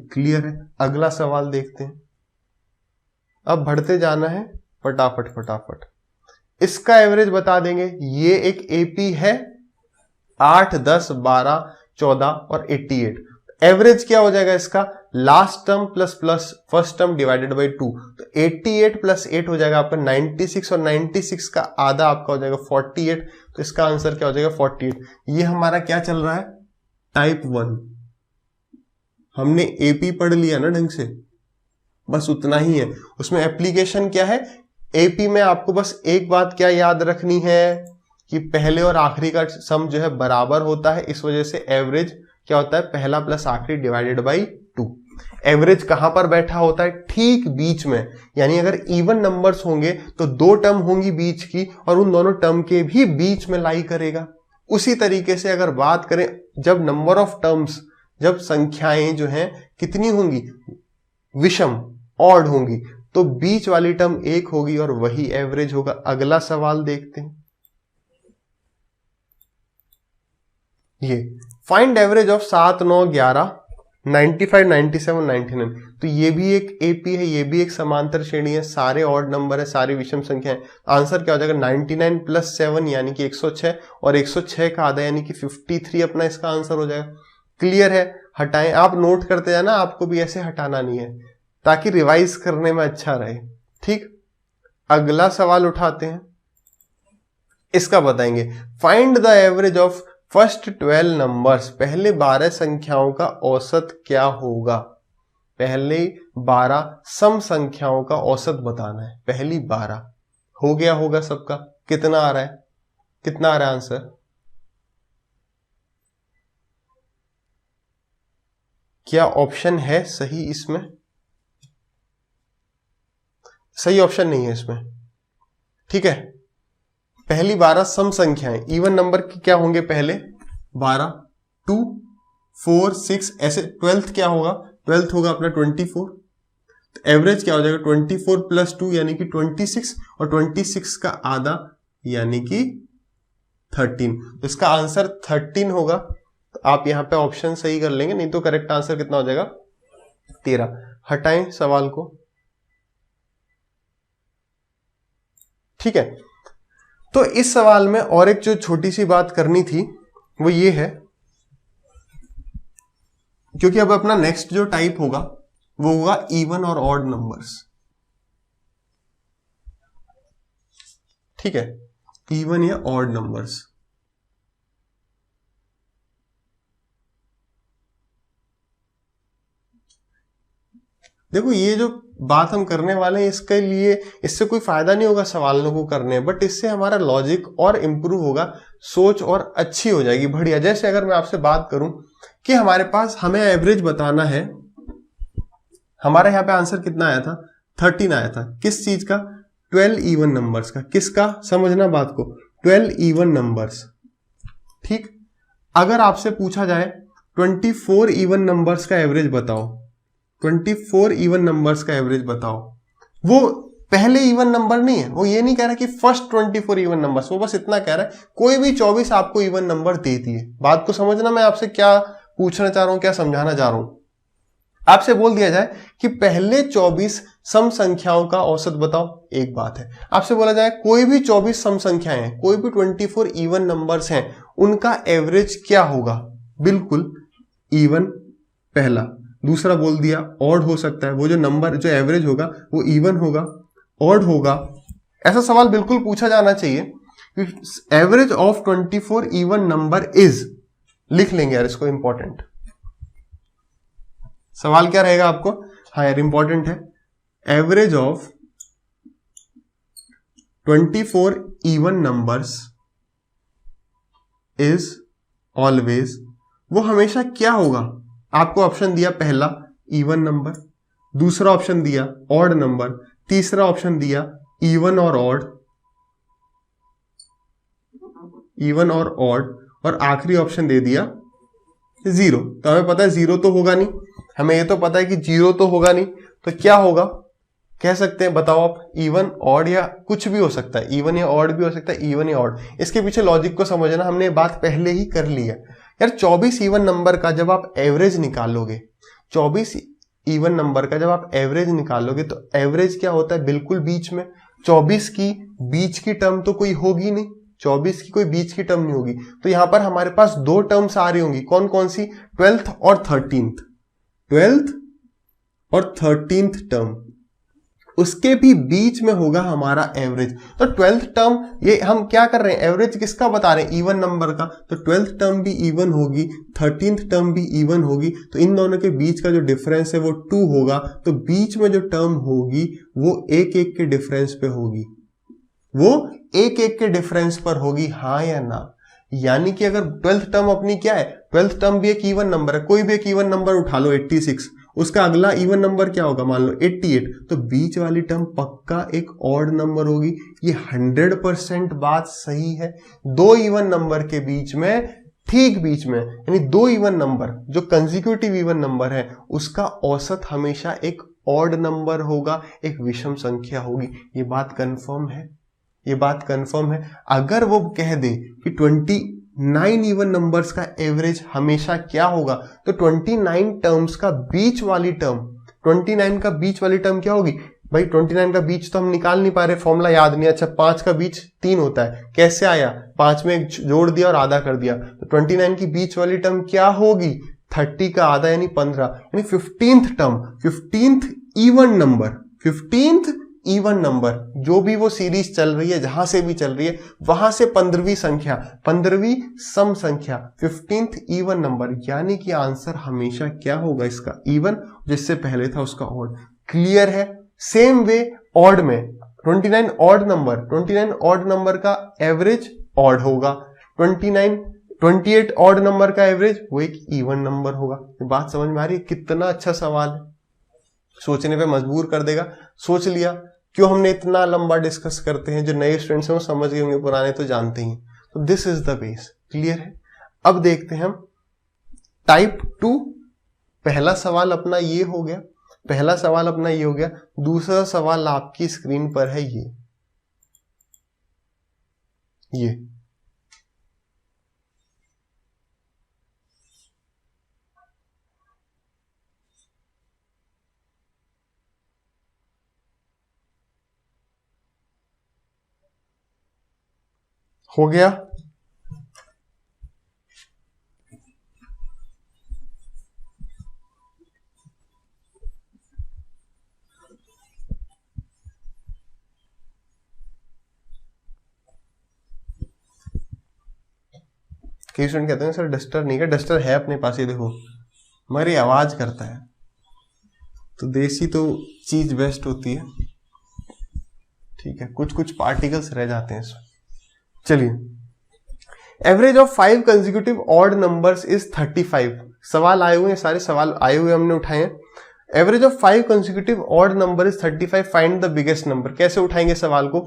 क्लियर है। अगला सवाल देखते हैं, अब बढ़ते जाना है फटाफट फटाफट। इसका एवरेज बता देंगे। ये एक एपी है, 8 10 12 14 और 88। एवरेज क्या हो जाएगा इसका, last term plus first term divided by 2, तो 88 + 8 हो जाएगा आपका 96, और 96 का आधा आपका हो जाएगा 48, तो इसका आंसर क्या हो जाएगा 48। ये हमारा क्या चल रहा है, टाइप 1। हमने एपी पढ़ लिया ना ढंग से, बस उतना ही है। उसमें एप्लीकेशन क्या है, एपी में आपको बस एक बात क्या याद रखनी है कि पहले और आखिरी का सम जो है बराबर होता है, इस वजह से एवरेज क्या होता है, पहला प्लस आखिरी डिवाइडेड बाई 2। एवरेज कहां पर बैठा होता है, ठीक बीच में। यानी अगर इवन नंबर्स होंगे तो 2 टर्म होंगी बीच की, और उन दोनों टर्म के भी बीच में लाई करेगा। उसी तरीके से अगर बात करें, जब नंबर ऑफ टर्म्स, जब संख्याएं जो हैं कितनी होंगी, विषम ऑड होंगी, तो बीच वाली टर्म 1 होगी और वही एवरेज होगा। अगला सवाल देखते हैं, ये फाइंड एवरेज ऑफ 7 9 11 95, 97, 99, तो ये भी एक एपी है, ये भी एक समांतर श्रेणी है, सारे ऑड नंबर है, सारी विषम संख्या है। आंसर क्या हो जाएगा 99 + 7 यानी कि 106 और 106 का आधा यानी कि 53 अपना इसका आंसर हो जाएगा। क्लियर है? हटाएं, आप नोट करते जाना, आपको भी ऐसे हटाना नहीं है ताकि रिवाइज करने में अच्छा रहे। ठीक, अगला सवाल उठाते हैं, इसका बताएंगे find the average of first 12 numbers. पहले 12 संख्याओं का औसत क्या होगा? पहले 12 सम संख्याओं का औसत बताना है। पहली 12 हो गया होगा सबका? कितना आ रहा है? कितना आ रहा है आंसर? क्या ऑप्शन है सही इसमें? सही ऑप्शन नहीं है इसमें। ठीक है, पहली 12 सम संख्याएं, इवन नंबर की क्या होंगे? पहले 12, 2, 4, 6, ऐसे 12th क्या होगा? 12th होगा अपना 24। तो एवरेज क्या हो जाएगा? 24 + 2 यानी कि 26 और 26 का आधा यानी कि 13। तो इसका आंसर 13 होगा। तो आप यहां पे ऑप्शन सही कर लेंगे, नहीं तो करेक्ट आंसर कितना हो जाएगा? 13। हटाएं सवाल को। ठीक है, तो इस सवाल में और एक जो छोटी सी बात करनी थी वो ये है, क्योंकि अब अपना नेक्स्ट जो टाइप होगा वो होगा इवन और ऑड नंबर्स। ठीक है, इवन या ऑड नंबर्स। देखो ये जो बात हम करने वाले हैं इसके लिए, इससे कोई फायदा नहीं होगा सवालों को करने, बट इससे हमारा लॉजिक और इंप्रूव होगा, सोच और अच्छी हो जाएगी, बढ़िया। जैसे अगर मैं आपसे बात करूं कि हमारे पास हमें एवरेज बताना है, हमारा यहां पे आंसर कितना आया था? 13 आया था। किस चीज का? 12 इवन नंबर्स का। किसका? समझना बात को, 12 इवन नंबर्स। ठीक, अगर आपसे पूछा जाए 24 इवन नंबर्स का एवरेज बताओ, 24 इवन नंबर्स का एवरेज बताओ, वो पहले इवन नंबर नहीं है, वो ये नहीं कह रहा कि फर्स्ट 24 इवन नंबर्स, वो बस इतना कह रहा है कोई भी 24 आपको इवन नंबर देती है। बात को समझना, मैं आपसे क्या पूछना चाह रहा हूं, क्या समझाना चाह रहा हूं। आपसे बोल दिया जाए कि पहले 24 सम संख्याओं का औसत बताओ, एक बात है। आपसे बोला जाए कोई भी 24 सम संख्याएं हैं, कोई भी 24 इवन नंबर्स हैं, उनका एवरेज क्या होगा? बिल्कुल इवन पहला। दूसरा बोल दिया ऑड हो सकता है, वो जो नंबर जो एवरेज होगा वो इवन होगा, ऑड होगा। ऐसा सवाल बिल्कुल पूछा जाना चाहिए, average of 24 even number is, लिख लेंगे यार इसको, इंपॉर्टेंट सवाल क्या रहेगा आपको? हाँ यार इंपॉर्टेंट है, average of 24 even numbers is always, वो हमेशा क्या होगा? आपको ऑप्शन दिया पहला इवन नंबर, दूसरा ऑप्शन दिया ऑड नंबर, तीसरा ऑप्शन दिया इवन और ऑड, इवन और ऑड, और आखिरी ऑप्शन दे दिया जीरो। तो हमें पता है जीरो तो होगा नहीं, हमें ये तो पता है कि जीरो तो होगा नहीं, तो क्या होगा कह सकते हैं? बताओ आप, इवन ऑड या कुछ भी हो सकता है, इवन या ऑड भी हो सकता है, इवन या ऑड। इसके पीछे लॉजिक को समझना, हमने ये बात पहले ही कर ली है यार। 24 इवन नंबर का जब आप एवरेज निकालोगे, 24 इवन नंबर का जब आप एवरेज निकालोगे तो एवरेज क्या होता है? बिल्कुल बीच में। 24 की बीच की टर्म तो कोई होगी नहीं, 24 की कोई बीच की टर्म नहीं होगी, तो यहां पर हमारे पास दो टर्म्स आ रही होंगी। कौन कौन सी? 12th और 13th, 12th और 13th टर्म, उसके भी बीच में होगा हमारा एवरेज। तो 12th टर्म, ये हम क्या कर रहे हैं? एवरेज किसका बता रहे हैं? इवन नंबर का। तो 12th टर्म भी इवन होगी, 13th टर्म भी इवन होगी, तो इन दोनों के बीच का जो डिफरेंस है वो 2 होगा। तो बीच में जो टर्म होगी वो एक एक के डिफरेंस पे होगी, वो एक एक के डिफरेंस पर होगी, हाँ या ना? यानी कि अगर 12th टर्म अपनी क्या है? 12th टर्म भी एक इवन नंबर है, कोई भी एक इवन नंबर उठा लो, 86, उसका अगला इवन नंबर क्या होगा? मान लो 88, तो बीच वाली टर्म पक्का एक ऑड नंबर होगी। ये 100% बात सही है। दो इवन नंबर के बीच में, ठीक बीच में, यानी दो इवन नंबर जो कंसेक्यूटिव इवन नंबर है, उसका औसत हमेशा एक ऑड नंबर होगा, एक विषम संख्या होगी। ये बात कंफर्म है, ये बात कंफर्म है। अगर वो कह दे कि 20 9 इवन नंबर्स का एवरेज हमेशा क्या होगा? तो 29 टर्म्स का बीच वाली टर्म, 29 का बीच वाली टर्म क्या होगी भाई? 29 का बीच तो हम निकाल नहीं पा रहे, फॉर्मूला याद नहीं। अच्छा 5 का बीच 3 होता है, कैसे आया? 5 में एक जोड़ दिया और आधा कर दिया, तो 29 की बीच वाली टर्म क्या होगी? 30 का आधा यानी 15, यानी 15th term, 15th even number, 15th even number, जो भी वो सीरीज चल रही है, जहां से भी चल रही है, वहां से 15वीं संख्या, 15वीं सम संख्या, 15th इवन नंबर, यानी कि आंसर हमेशा क्या होगा इसका? इवन, जिससे पहले था उसका ऑड। क्लियर है? सेम वे ऑड में 29 ऑड नंबर, 29 ऑड नंबर का एवरेज ऑड होगा, 28 ऑड नंबर का एवरेज वो एक इवन नंबर होगा। बात समझ में आ रही है? कितना अच्छा सवाल है, सोचने पे मजबूर कर देगा। सोच लिया क्यों हमने इतना लंबा डिस्कस करते हैं? जो नए स्टूडेंट्स हैं वो समझ गए होंगे, पुराने तो जानते ही। तो this is the base. Clear है? अब देखते हैं हम टाइप 2। पहला सवाल अपना ये हो गया, पहला सवाल अपना ये हो गया। दूसरा सवाल आपकी स्क्रीन पर है ये हो गया। कई स्टूडेंट कहते हैं सर डस्टर नहीं है, डस्टर है अपने पास, ये देखो हमारी आवाज करता है, तो देसी तो चीज बेस्ट होती है। ठीक है, कुछ कुछ पार्टिकल्स रह जाते हैं इसमें। चलिए, average of 5 consecutive odd numbers is 35। सवाल आए हुए हैं, सारे सवाल आए हुए हमने उठाए हैं। Average of 5 consecutive odd number is 35, find the biggest number. कैसे उठाएंगे सवाल को?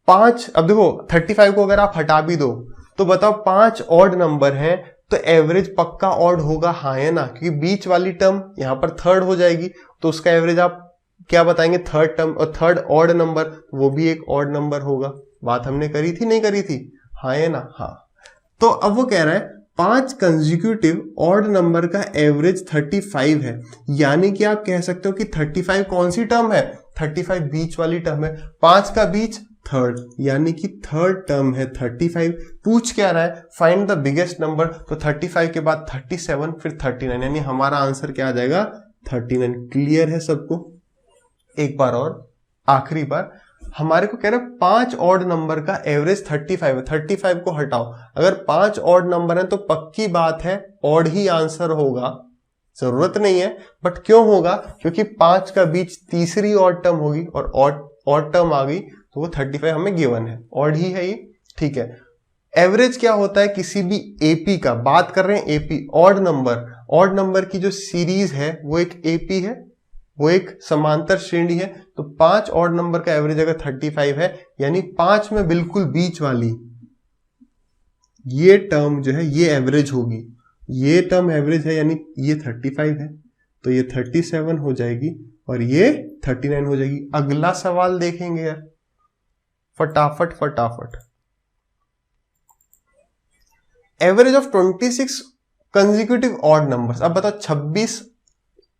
5, अब देखो 35 को अगर आप हटा भी दो तो बताओ 5 ऑड नंबर है तो एवरेज पक्का ऑड होगा, हाँ है ना? क्योंकि बीच वाली टर्म यहां पर थर्ड हो जाएगी, तो उसका एवरेज आप क्या बताएंगे? थर्ड टर्म, और थर्ड ऑड नंबर वो भी एक ऑड नंबर होगा। बात हमने करी थी नहीं करी थी? हाँ है ना? हाँ। तो अब वो कह रहा है 5 कंसेक्यूटिव ऑड नंबर का एवरेज 35 है, यानी कि आप कह सकते हो कि 35 कौन सी टर्म है? 35 बीच वाली टर्म है। 5 का बीच थर्ड, यानी कि थर्ड टर्म है 35। पूछ क्या रहा है? Find the biggest number. तो 35 के बाद 37 फिर 39, यानी हमारा आंसर क्या आ जाएगा? 39। क्लियर है सबको? एक बार और, आखिरी बार। हमारे को कह रहे हैं 5 ऑड नंबर का एवरेज 35 है, 35 को हटाओ। अगर 5 ऑड नंबर है तो पक्की बात है ऑड ही आंसर होगा, जरूरत नहीं है, बट क्यों होगा? क्योंकि 5 का बीच तीसरी ऑड टर्म होगी और ऑड टर्म आ गई, तो वो 35 हमें गिवन है, ऑड ही है ये। ठीक है, एवरेज क्या होता है किसी भी एपी का? बात कर रहे हैं एपी, ऑड नंबर की जो सीरीज है वो एक एपी है, वो एक समांतर श्रेणी है। तो 5 ऑड नंबर का एवरेज अगर 35 है, यानी 5 में बिल्कुल बीच वाली ये टर्म जो है ये एवरेज होगी। ये टर्म एवरेज है, यानी ये 35 है, तो ये 37 हो जाएगी और ये 39 हो जाएगी। अगला सवाल देखेंगे यार, फटाफट। Average of 26 consecutive odd numbers. अब बताओ 26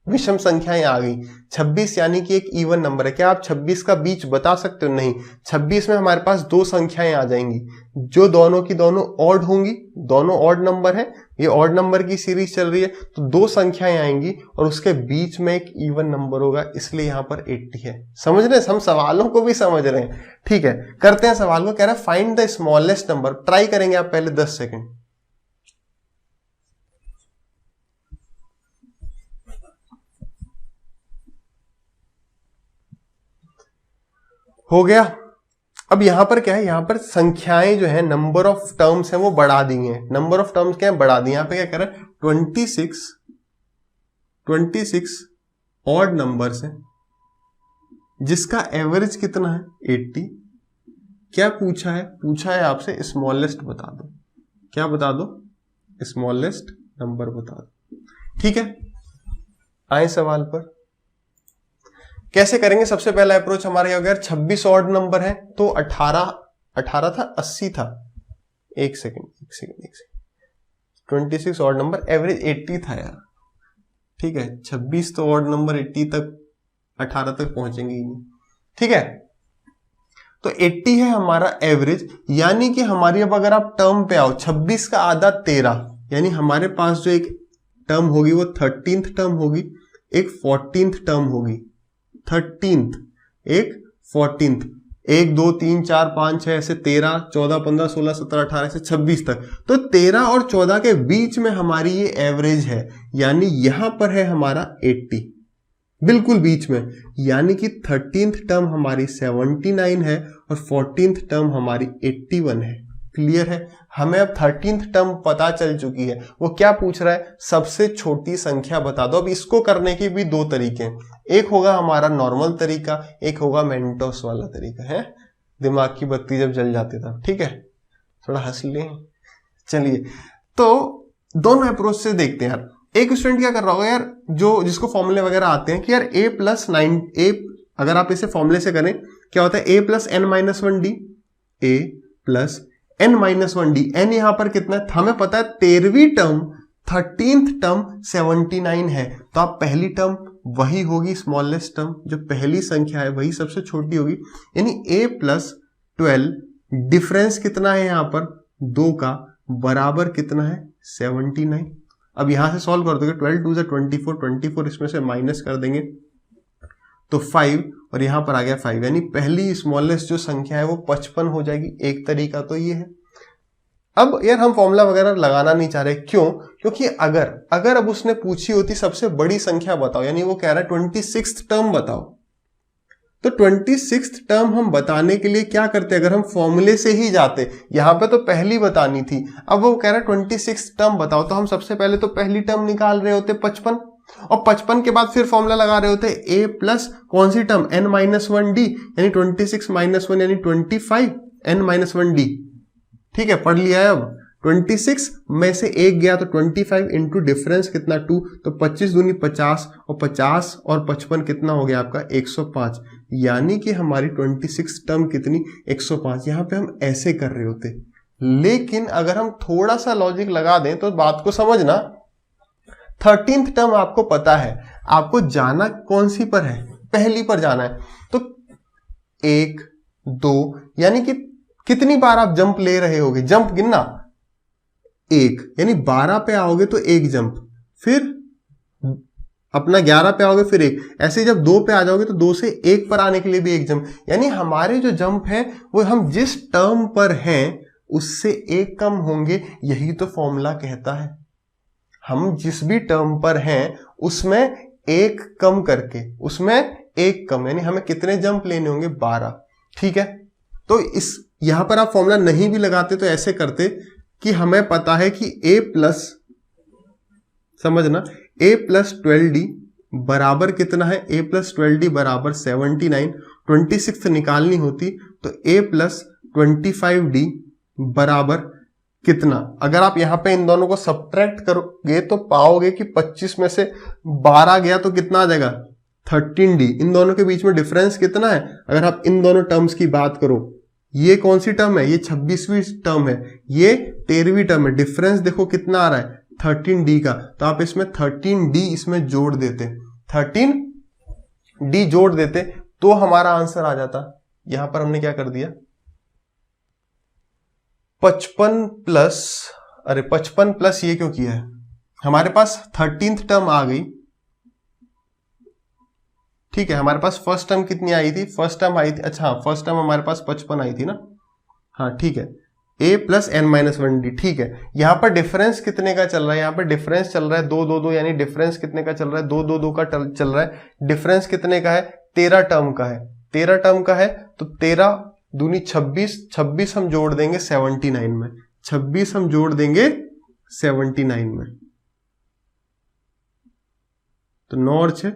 विषम संख्याएं आ गई, 26 यानी कि एक इवन नंबर है। क्या आप 26 का बीच बता सकते हो? नहीं। 26 में हमारे पास 2 संख्याएं आ जाएंगी जो दोनों की दोनों ऑड होंगी, दोनों ऑड नंबर है, ये ऑड नंबर की सीरीज चल रही है, तो 2 संख्याएं आएंगी और उसके बीच में एक इवन नंबर होगा, इसलिए यहां पर 80 है। समझ रहे हैं? हम सवालों को भी समझ रहे हैं। ठीक है, करते हैं सवाल को। कह रहा है find the smallest number. Try करेंगे आप पहले 10 सेकेंड। हो गया। अब यहां पर क्या है? यहां पर संख्याएं जो है, नंबर ऑफ टर्म्स है वो बढ़ा दी है। नंबर ऑफ टर्म्स क्या है? बढ़ा दी। यहां पे क्या कर रहा है? 26 ऑड नंबर्स है जिसका एवरेज कितना है? 80। क्या पूछा है? पूछा है आपसे स्मॉलेस्ट बता दो। क्या बता दो? स्मॉलेस्ट नंबर बता दो। ठीक है, आए सवाल पर। कैसे करेंगे? सबसे पहला अप्रोच हमारा क्या हो गया? 26 ऑड नंबर है तो 18 था, 80 था, एक सेकेंड 26 ऑड नंबर, एवरेज 80 था यार, ठीक है। 26 तो ऑड नंबर 80 तक 18 तक पहुंचेंगे ही नहीं, ठीक है। तो 80 है हमारा एवरेज, यानी कि हमारी अब अगर आप टर्म पे आओ 26 का आधा 13, यानी हमारे पास जो एक टर्म होगी वो 13th टर्म होगी, एक 14th टर्म होगी, 13th एक 14th, 1 2 3 4 5 6 ऐसे 13 14 15 16 17 18 से 26 तक। तो 13 और 14 के बीच में हमारी ये एवरेज है, यानी यहां पर है हमारा 80, बिल्कुल बीच में, यानी कि 13th टर्म हमारी 79 है और 14th टर्म हमारी 81 है। क्लियर है? हमें अब 13th टर्म पता चल चुकी है। वो क्या पूछ रहा है? सबसे छोटी संख्या बता दो। अब इसको करने के भी दो तरीके हैं, एक होगा हमारा नॉर्मल तरीका, एक होगा मेंटोस वाला तरीका, है दिमाग की बत्ती जब जल जाती था, ठीक है, थोड़ा हंस लें। चलिए, तो दोनों अप्रोच से देखते हैं यार। एक स्टूडेंट क्या कर रहा होगा यार, जो जिसको फॉर्मूले वगैरह आते हैं कि यार a+9, अगर आप इसे फॉर्मूले से करें क्या होता है, a+n-1d, a+n-1d, n यहां पर कितना है हमें पता है, 13वीं टर्म 13th टर्म 79 है, तो आप पहली टर्म वही होगी, स्मॉलेस्ट टर्म जो पहली संख्या है वही सबसे छोटी होगी, यानी a+12, डिफरेंस कितना है यहां पर 2 का, बराबर कितना है 79। अब यहां से सॉल्व कर दोगे, 12 2 24, 24 इसमें से माइनस कर देंगे तो 5, और यहां पर आ गया 5, यानी पहली स्मॉलेस्ट जो संख्या है वो 55 हो जाएगी। एक तरीका तो ये है। अब यार हम फॉर्मूला वगैरह लगाना नहीं चाह रहे, क्यों? क्योंकि अगर अब उसने पूछी होती सबसे बड़ी संख्या बताओ, यानी वो कह रहा है 26th टर्म बताओ, तो 26th टर्म हम बताने के लिए क्या करते, अगर हम फॉर्मूले से ही जाते, यहां पे तो पहली बतानी थी, अब वो कह रहा है 26th टर्म बताओ, तो हम सबसे पहले तो पहली टर्म निकाल रहे होते 55, और 55 के बाद फिर फॉर्मूला लगा रहे होते a प्लस कौन सी टर्म n-1d, यानी 26 - 1 यानी 25, n-1d, ठीक है, पढ़ लिया है। अब 26 में से 1 गया तो 25 इंटू डिफरेंस कितना 2, तो 25 दूनी 50, और 50 और 55 कितना हो गया आपका 105, यानी कि हमारी 26 टर्म कितनी 105। यहां पे हम ऐसे कर रहे होते, लेकिन अगर हम थोड़ा सा लॉजिक लगा दें तो बात को समझना। 13th टर्म आपको पता है, आपको जाना कौन सी पर है, पहली पर जाना है, तो 1 2, यानी कि कितनी बार आप जंप ले रहे होगे, जंप गिनना 1, यानी 12 पे आओगे तो 1 जंप, फिर अपना 11 पे आओगे फिर 1, ऐसे जब 2 पे आ जाओगे तो 2 से 1 पर आने के लिए भी 1 जंप, यानी हमारे जो जंप है वो हम जिस टर्म पर हैं उससे 1 कम होंगे। यही तो फॉर्मूला कहता है, हम जिस भी टर्म पर हैं उसमें 1 कम करके, उसमें 1 कम, यानी हमें कितने जंप लेने होंगे 12, ठीक है। तो इस यहां पर आप फॉर्मूला नहीं भी लगाते तो ऐसे करते कि हमें पता है कि a प्लस, समझना, a+12d बराबर कितना है, a+12d बराबर 79, 26 निकालनी होती तो a+25d बराबर कितना। अगर आप यहां पे इन दोनों को सब्ट्रैक्ट करोगे तो पाओगे कि 25 में से 12 गया तो कितना आ जाएगा 13d। इन दोनों के बीच में डिफरेंस कितना है, अगर आप इन दोनों टर्म्स की बात करो, ये कौन सी टर्म है, ये 26वीं टर्म है, ये 13वीं टर्म है, डिफरेंस देखो कितना आ रहा है 13d का, तो आप इसमें 13d इसमें जोड़ देते, 13d जोड़ देते तो हमारा आंसर आ जाता। यहां पर हमने क्या कर दिया, 55 प्लस, अरे 55 प्लस ये क्यों किया है, हमारे पास 13th टर्म आ गई, ठीक है। हमारे पास फर्स्ट टर्म कितनी आई थी, फर्स्ट टर्म आई थी, अच्छा फर्स्ट टर्म हमारे पास 55 आई थी ना, हाँ ठीक है, a+n-1d, ठीक है। यहां पर डिफरेंस कितने का चल रहा है, यहां पर डिफरेंस चल रहा है 2 2 2, यानी डिफरेंस कितने का चल रहा है 2 2 2 का चल रहा है। डिफरेंस कितने का है, 13 टर्म का है, 13 टर्म का है, तो 13 दूनी 26, 26 हम जोड़ देंगे 79 में, 26 हम जोड़ देंगे 79 में, तो 9 और 6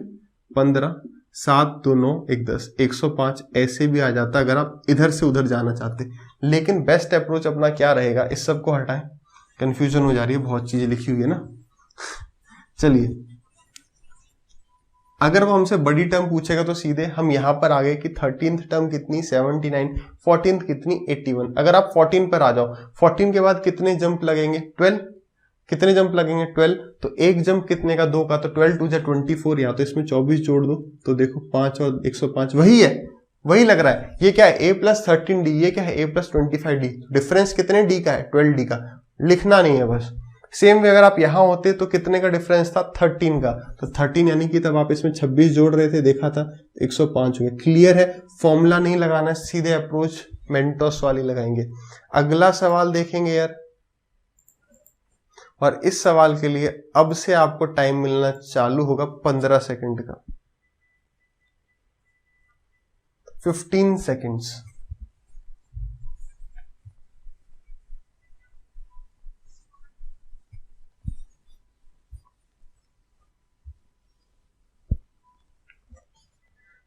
15, 7 2 9 1 10, 105 ऐसे भी आ जाता अगर आप इधर से उधर जाना चाहते। लेकिन बेस्ट अप्रोच अपना क्या रहेगा, इस सब को हटाएं, कंफ्यूजन हो जा रही है, बहुत चीजें लिखी हुई है ना। चलिए, अगर वो हमसे बड़ी टर्म पूछेगा तो सीधे हम यहां पर आ गए कि 13th टर्म कितनी 79, 14th कितनी 81। अगर आप 14 पर आ जाओ, 14 के बाद कितने जंप लगेंगे 12, कितने जंप लगेंगे 12, तो एक जंप कितने का 2 का, तो 12 2 जा 24, या तो इसमें 24 जोड़ दो तो देखो 5 और 105 वही है, वही लग रहा है। ये क्या है a प्लस 13d, ये क्या है a प्लस 25d, डिफरेंस कितने d का है 12d का, लिखना नहीं है बस। सेम वे अगर आप यहां होते तो कितने का डिफरेंस था 13 का, तो 13 यानी कि तब आप इसमें 26 जोड़ रहे थे, देखा था 105 हुए। क्लियर है, फॉर्मूला नहीं लगाना, सीधे अप्रोच मेंटोस वाली लगाएंगे। अगला सवाल देखेंगे यार, और इस सवाल के लिए अब से आपको टाइम मिलना चालू होगा 15 सेकंड का, 15 सेकंड्स।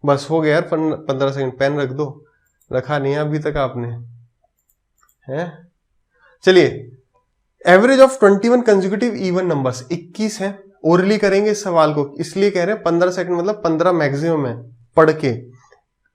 बस हो गया यार 15 सेकंड। पेन रख दो, रखा नहीं है अभी तक आपने, है? चलिए, average of 21 consecutive even numbers 21 है। ओरली करेंगे इस सवाल को, इसलिए कह रहे हैं 15 सेकंड मतलब 15 मैक्सिमम है पढ़ के।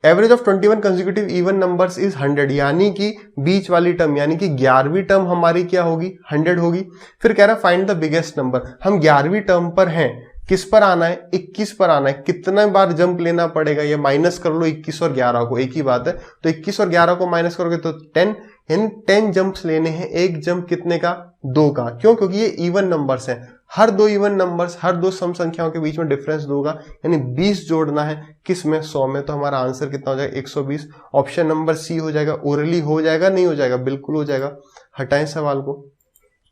Average of 21 consecutive even numbers is 100, यानी कि बीच वाली टर्म यानी कि 11वीं टर्म हमारी क्या होगी 100 होगी। फिर कह रहा है फाइंड द बिगेस्ट नंबर, हम 11वीं टर्म पर हैं, किस पर आना है 21 पर आना है। कितना बार जंप लेना पड़ेगा, ये माइनस कर लो 21 और 11 को, एक ही बात है। तो 21 और 11 को माइनस करोगे तो 10, यानी 10 जंप्स लेने हैं। एक जंप कितने का 2 का, क्यों? क्योंकि ये इवन नंबर्स हैं, हर दो इवन नंबर्स, हर दो सम संख्याओं के बीच में डिफरेंस 2 का, यानी 20 जोड़ना है किस में 100 में। तो हमारा आंसर कितना हो जाएगा 120। ऑप्शन नंबर सी हो जाएगा। ओरली हो जाएगा नहीं हो जाएगा? बिल्कुल हो जाएगा। हटाएं सवाल को,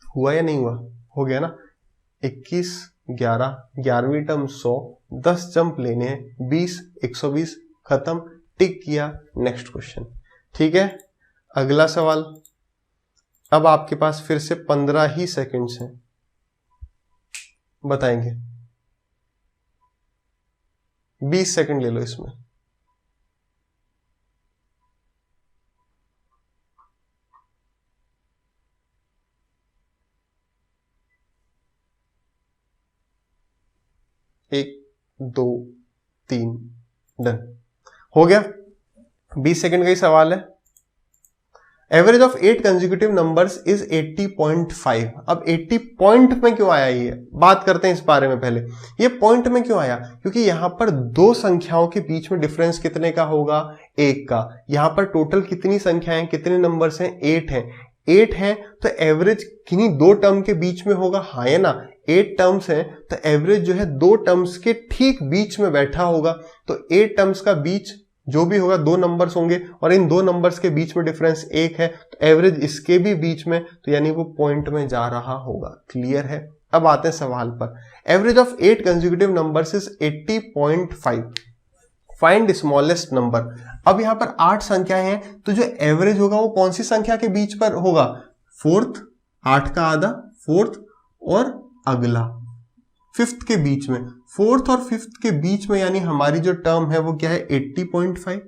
हुआ या नहीं हुआ? हो गया ना। 21 11, 11वीं टर्म 100, 10 जंप लेने हैं 20, 120, खत्म, टिक किया, नेक्स्ट क्वेश्चन। ठीक है, अगला सवाल। अब आपके पास फिर से 15 ही सेकंड्स हैं, बताएंगे। 20 सेकंड ले लो इसमें। एक, 2, 3, डन हो गया। 20 सेकंड का ही सवाल है। Average of 8 consecutive numbers is 80.5। अब 80 पॉइंट में क्यों आया, ये बात करते हैं इस बारे में। पहले ये पॉइंट में क्यों आया? क्योंकि यहां पर दो संख्याओं के बीच में डिफरेंस कितने का होगा 1 का। यहां पर टोटल कितनी संख्याएं, कितने नंबर्स हैं 8 हैं। 8 है तो एवरेज किन्हीं दो टर्म के बीच में होगा, हाँ है ना। 8 टर्म्स हैं तो एवरेज जो है 2 टर्म्स के ठीक बीच में बैठा होगा। तो 8 टर्म्स का बीच जो भी होगा 2 नंबर्स होंगे और इन 2 नंबर्स के बीच में डिफरेंस 1 है, तो एवरेज इसके भी बीच में, तो यानी वो पॉइंट में जा रहा होगा। क्लियर है। अब आते हैं सवाल पर। Average of 8 consecutive numbers is 80.5। Find smallest number. अब यहां पर 8 संख्याएं हैं, तो जो एवरेज होगा वो कौन सी संख्या के बीच पर होगा? 4th, 8 का आधा, 4th और अगला 5th के बीच में। 4th और 5th के बीच में यानी हमारी जो टर्म है वो क्या है 80.5,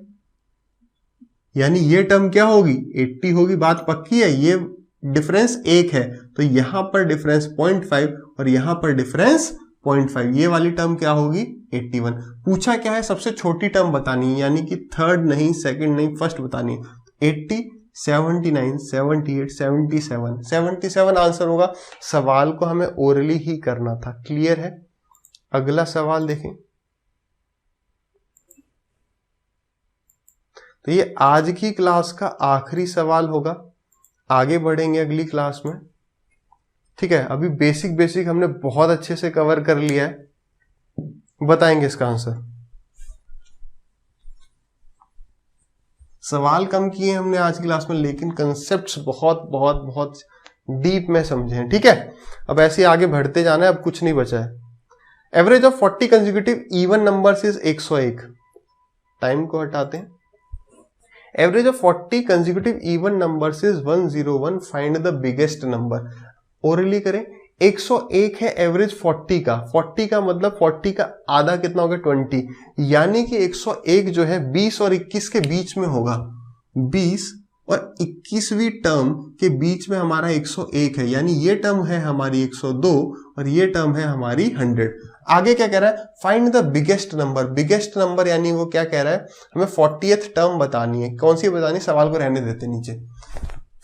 यानी ये टर्म क्या होगी 80 होगी। बात पक्की है। ये डिफरेंस 1 है तो यहां पर डिफरेंस 0.5 और यहां पर डिफरेंस 0.5, ये वाली टर्म क्या होगी 81। पूछा क्या है? सबसे छोटी टर्म बतानी है, यानी कि थर्ड नहीं, सेकंड नहीं, फर्स्ट बतानी है। 80, 79, 78, 77, 77 आंसर होगा। सवाल को हमें ओरली ही करना था। क्लियर है। अगला सवाल देखें। तो ये आज की क्लास का आखिरी सवाल होगा, आगे बढ़ेंगे अगली क्लास में। ठीक है, अभी बेसिक हमने बहुत अच्छे से कवर कर लिया है। बताएंगे इसका आंसर। सवाल कम किए हमने आज की क्लास में, लेकिन कंसेप्ट्स बहुत बहुत बहुत डीप में समझे हैं। ठीक है, अब ऐसे आगे बढ़ते जाना है, अब कुछ नहीं बचा है। Average of 40 consecutive even numbers is 101। Time को हटाते हैं। Average of 40 consecutive even numbers is 101। Find the biggest number. Orally करें। 101 है एवरेज 40 का। 40 का मतलब 40 का आधा कितना होगा 20, यानी कि 101 जो है 20 और 21 के बीच में होगा। 20 और 21वीं टर्म के बीच में हमारा 101 है, यानी ये टर्म है हमारी 102 और ये टर्म है हमारी 100। आगे क्या कह रहा है, find the biggest number. Biggest number यानी वो क्या कह रहा है, हमें 40th टर्म बतानी है। कौन सी बतानी, सवाल को रहने देते नीचे।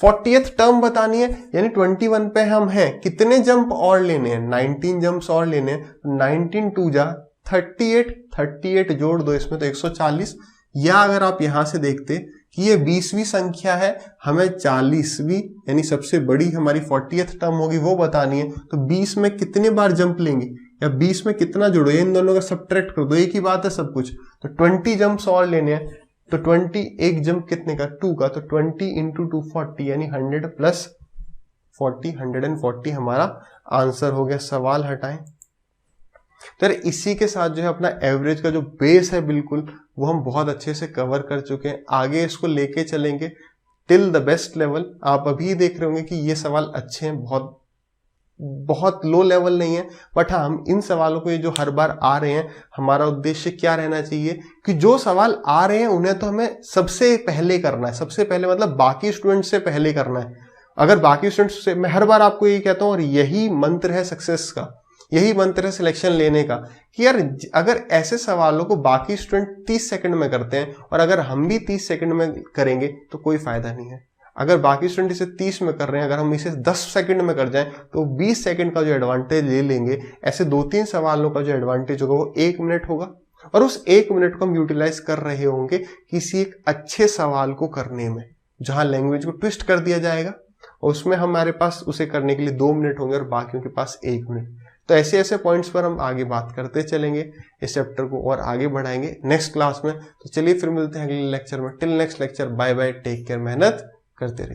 40th टर्म बतानी है, यानी 21 पे हम हैं, कितने जंप और लेने हैं, 19 जंप्स और लेने हैं। 19 2 जा 38, 38 जोड़ दो इसमें तो 140। या अगर आप यहां से देखते कि ये 20वीं संख्या है, हमें 40वीं यानी सबसे बड़ी हमारी 40th टर्म होगी वो बतानी है, तो 20 में कितने बार जंप लेंगे या 20 में कितना जोड़ो, इन दोनों का सब्ट्रैक्ट कर दो, एक ही बात है सब कुछ। तो 20 जंप्स और लेने हैं, तो 20 एक जंप कितने का, 2 का, तो 20 इंटू 2 40 यानी 100 प्लस 40 140 हमारा आंसर हो गया। सवाल हटाएं। तो इसी के साथ जो है अपना एवरेज का जो बेस है बिल्कुल वो हम बहुत अच्छे से कवर कर चुके हैं। आगे इसको लेके चलेंगे टिल द बेस्ट लेवल। आप अभी देख रहे होंगे कि ये सवाल अच्छे हैं, बहुत लो लेवल नहीं है, बट हाँ हम इन सवालों को, ये जो हर बार आ रहे हैं, हमारा उद्देश्य क्या रहना चाहिए कि जो सवाल आ रहे हैं उन्हें तो हमें सबसे पहले करना है। सबसे पहले मतलब बाकी स्टूडेंट से पहले करना है। अगर बाकी स्टूडेंट्स से, मैं हर बार आपको यही कहता हूं और यही मंत्र है सक्सेस का, यही मंत्र है सिलेक्शन लेने का, कि यार अगर ऐसे सवालों को बाकी स्टूडेंट 30 सेकंड में करते हैं और अगर हम भी 30 सेकंड में करेंगे तो कोई फायदा नहीं है। अगर बाकी स्टूडेंट इसे 30 में कर रहे हैं, अगर हम इसे 10 सेकंड में कर जाएं तो 20 सेकंड का जो एडवांटेज ले लेंगे। ऐसे 2-3 सवालों का जो एडवांटेज होगा वो 1 मिनट होगा, और उस 1 मिनट को हम यूटिलाइज कर रहे होंगे किसी एक अच्छे सवाल को करने में, जहां लैंग्वेज को ट्विस्ट कर दिया जाएगा, और उसमें हमारे पास उसे करने के लिए 2 मिनट होंगे और बाकियों के पास 1 मिनट। तो ऐसे ऐसे पॉइंट्स पर हम आगे बात करते चलेंगे, इस चैप्टर को और आगे बढ़ाएंगे नेक्स्ट क्लास में। तो चलिए फिर मिलते हैं अगले लेक्चर में। Till next lecture, bye bye, take care, मेहनत करते रहिए।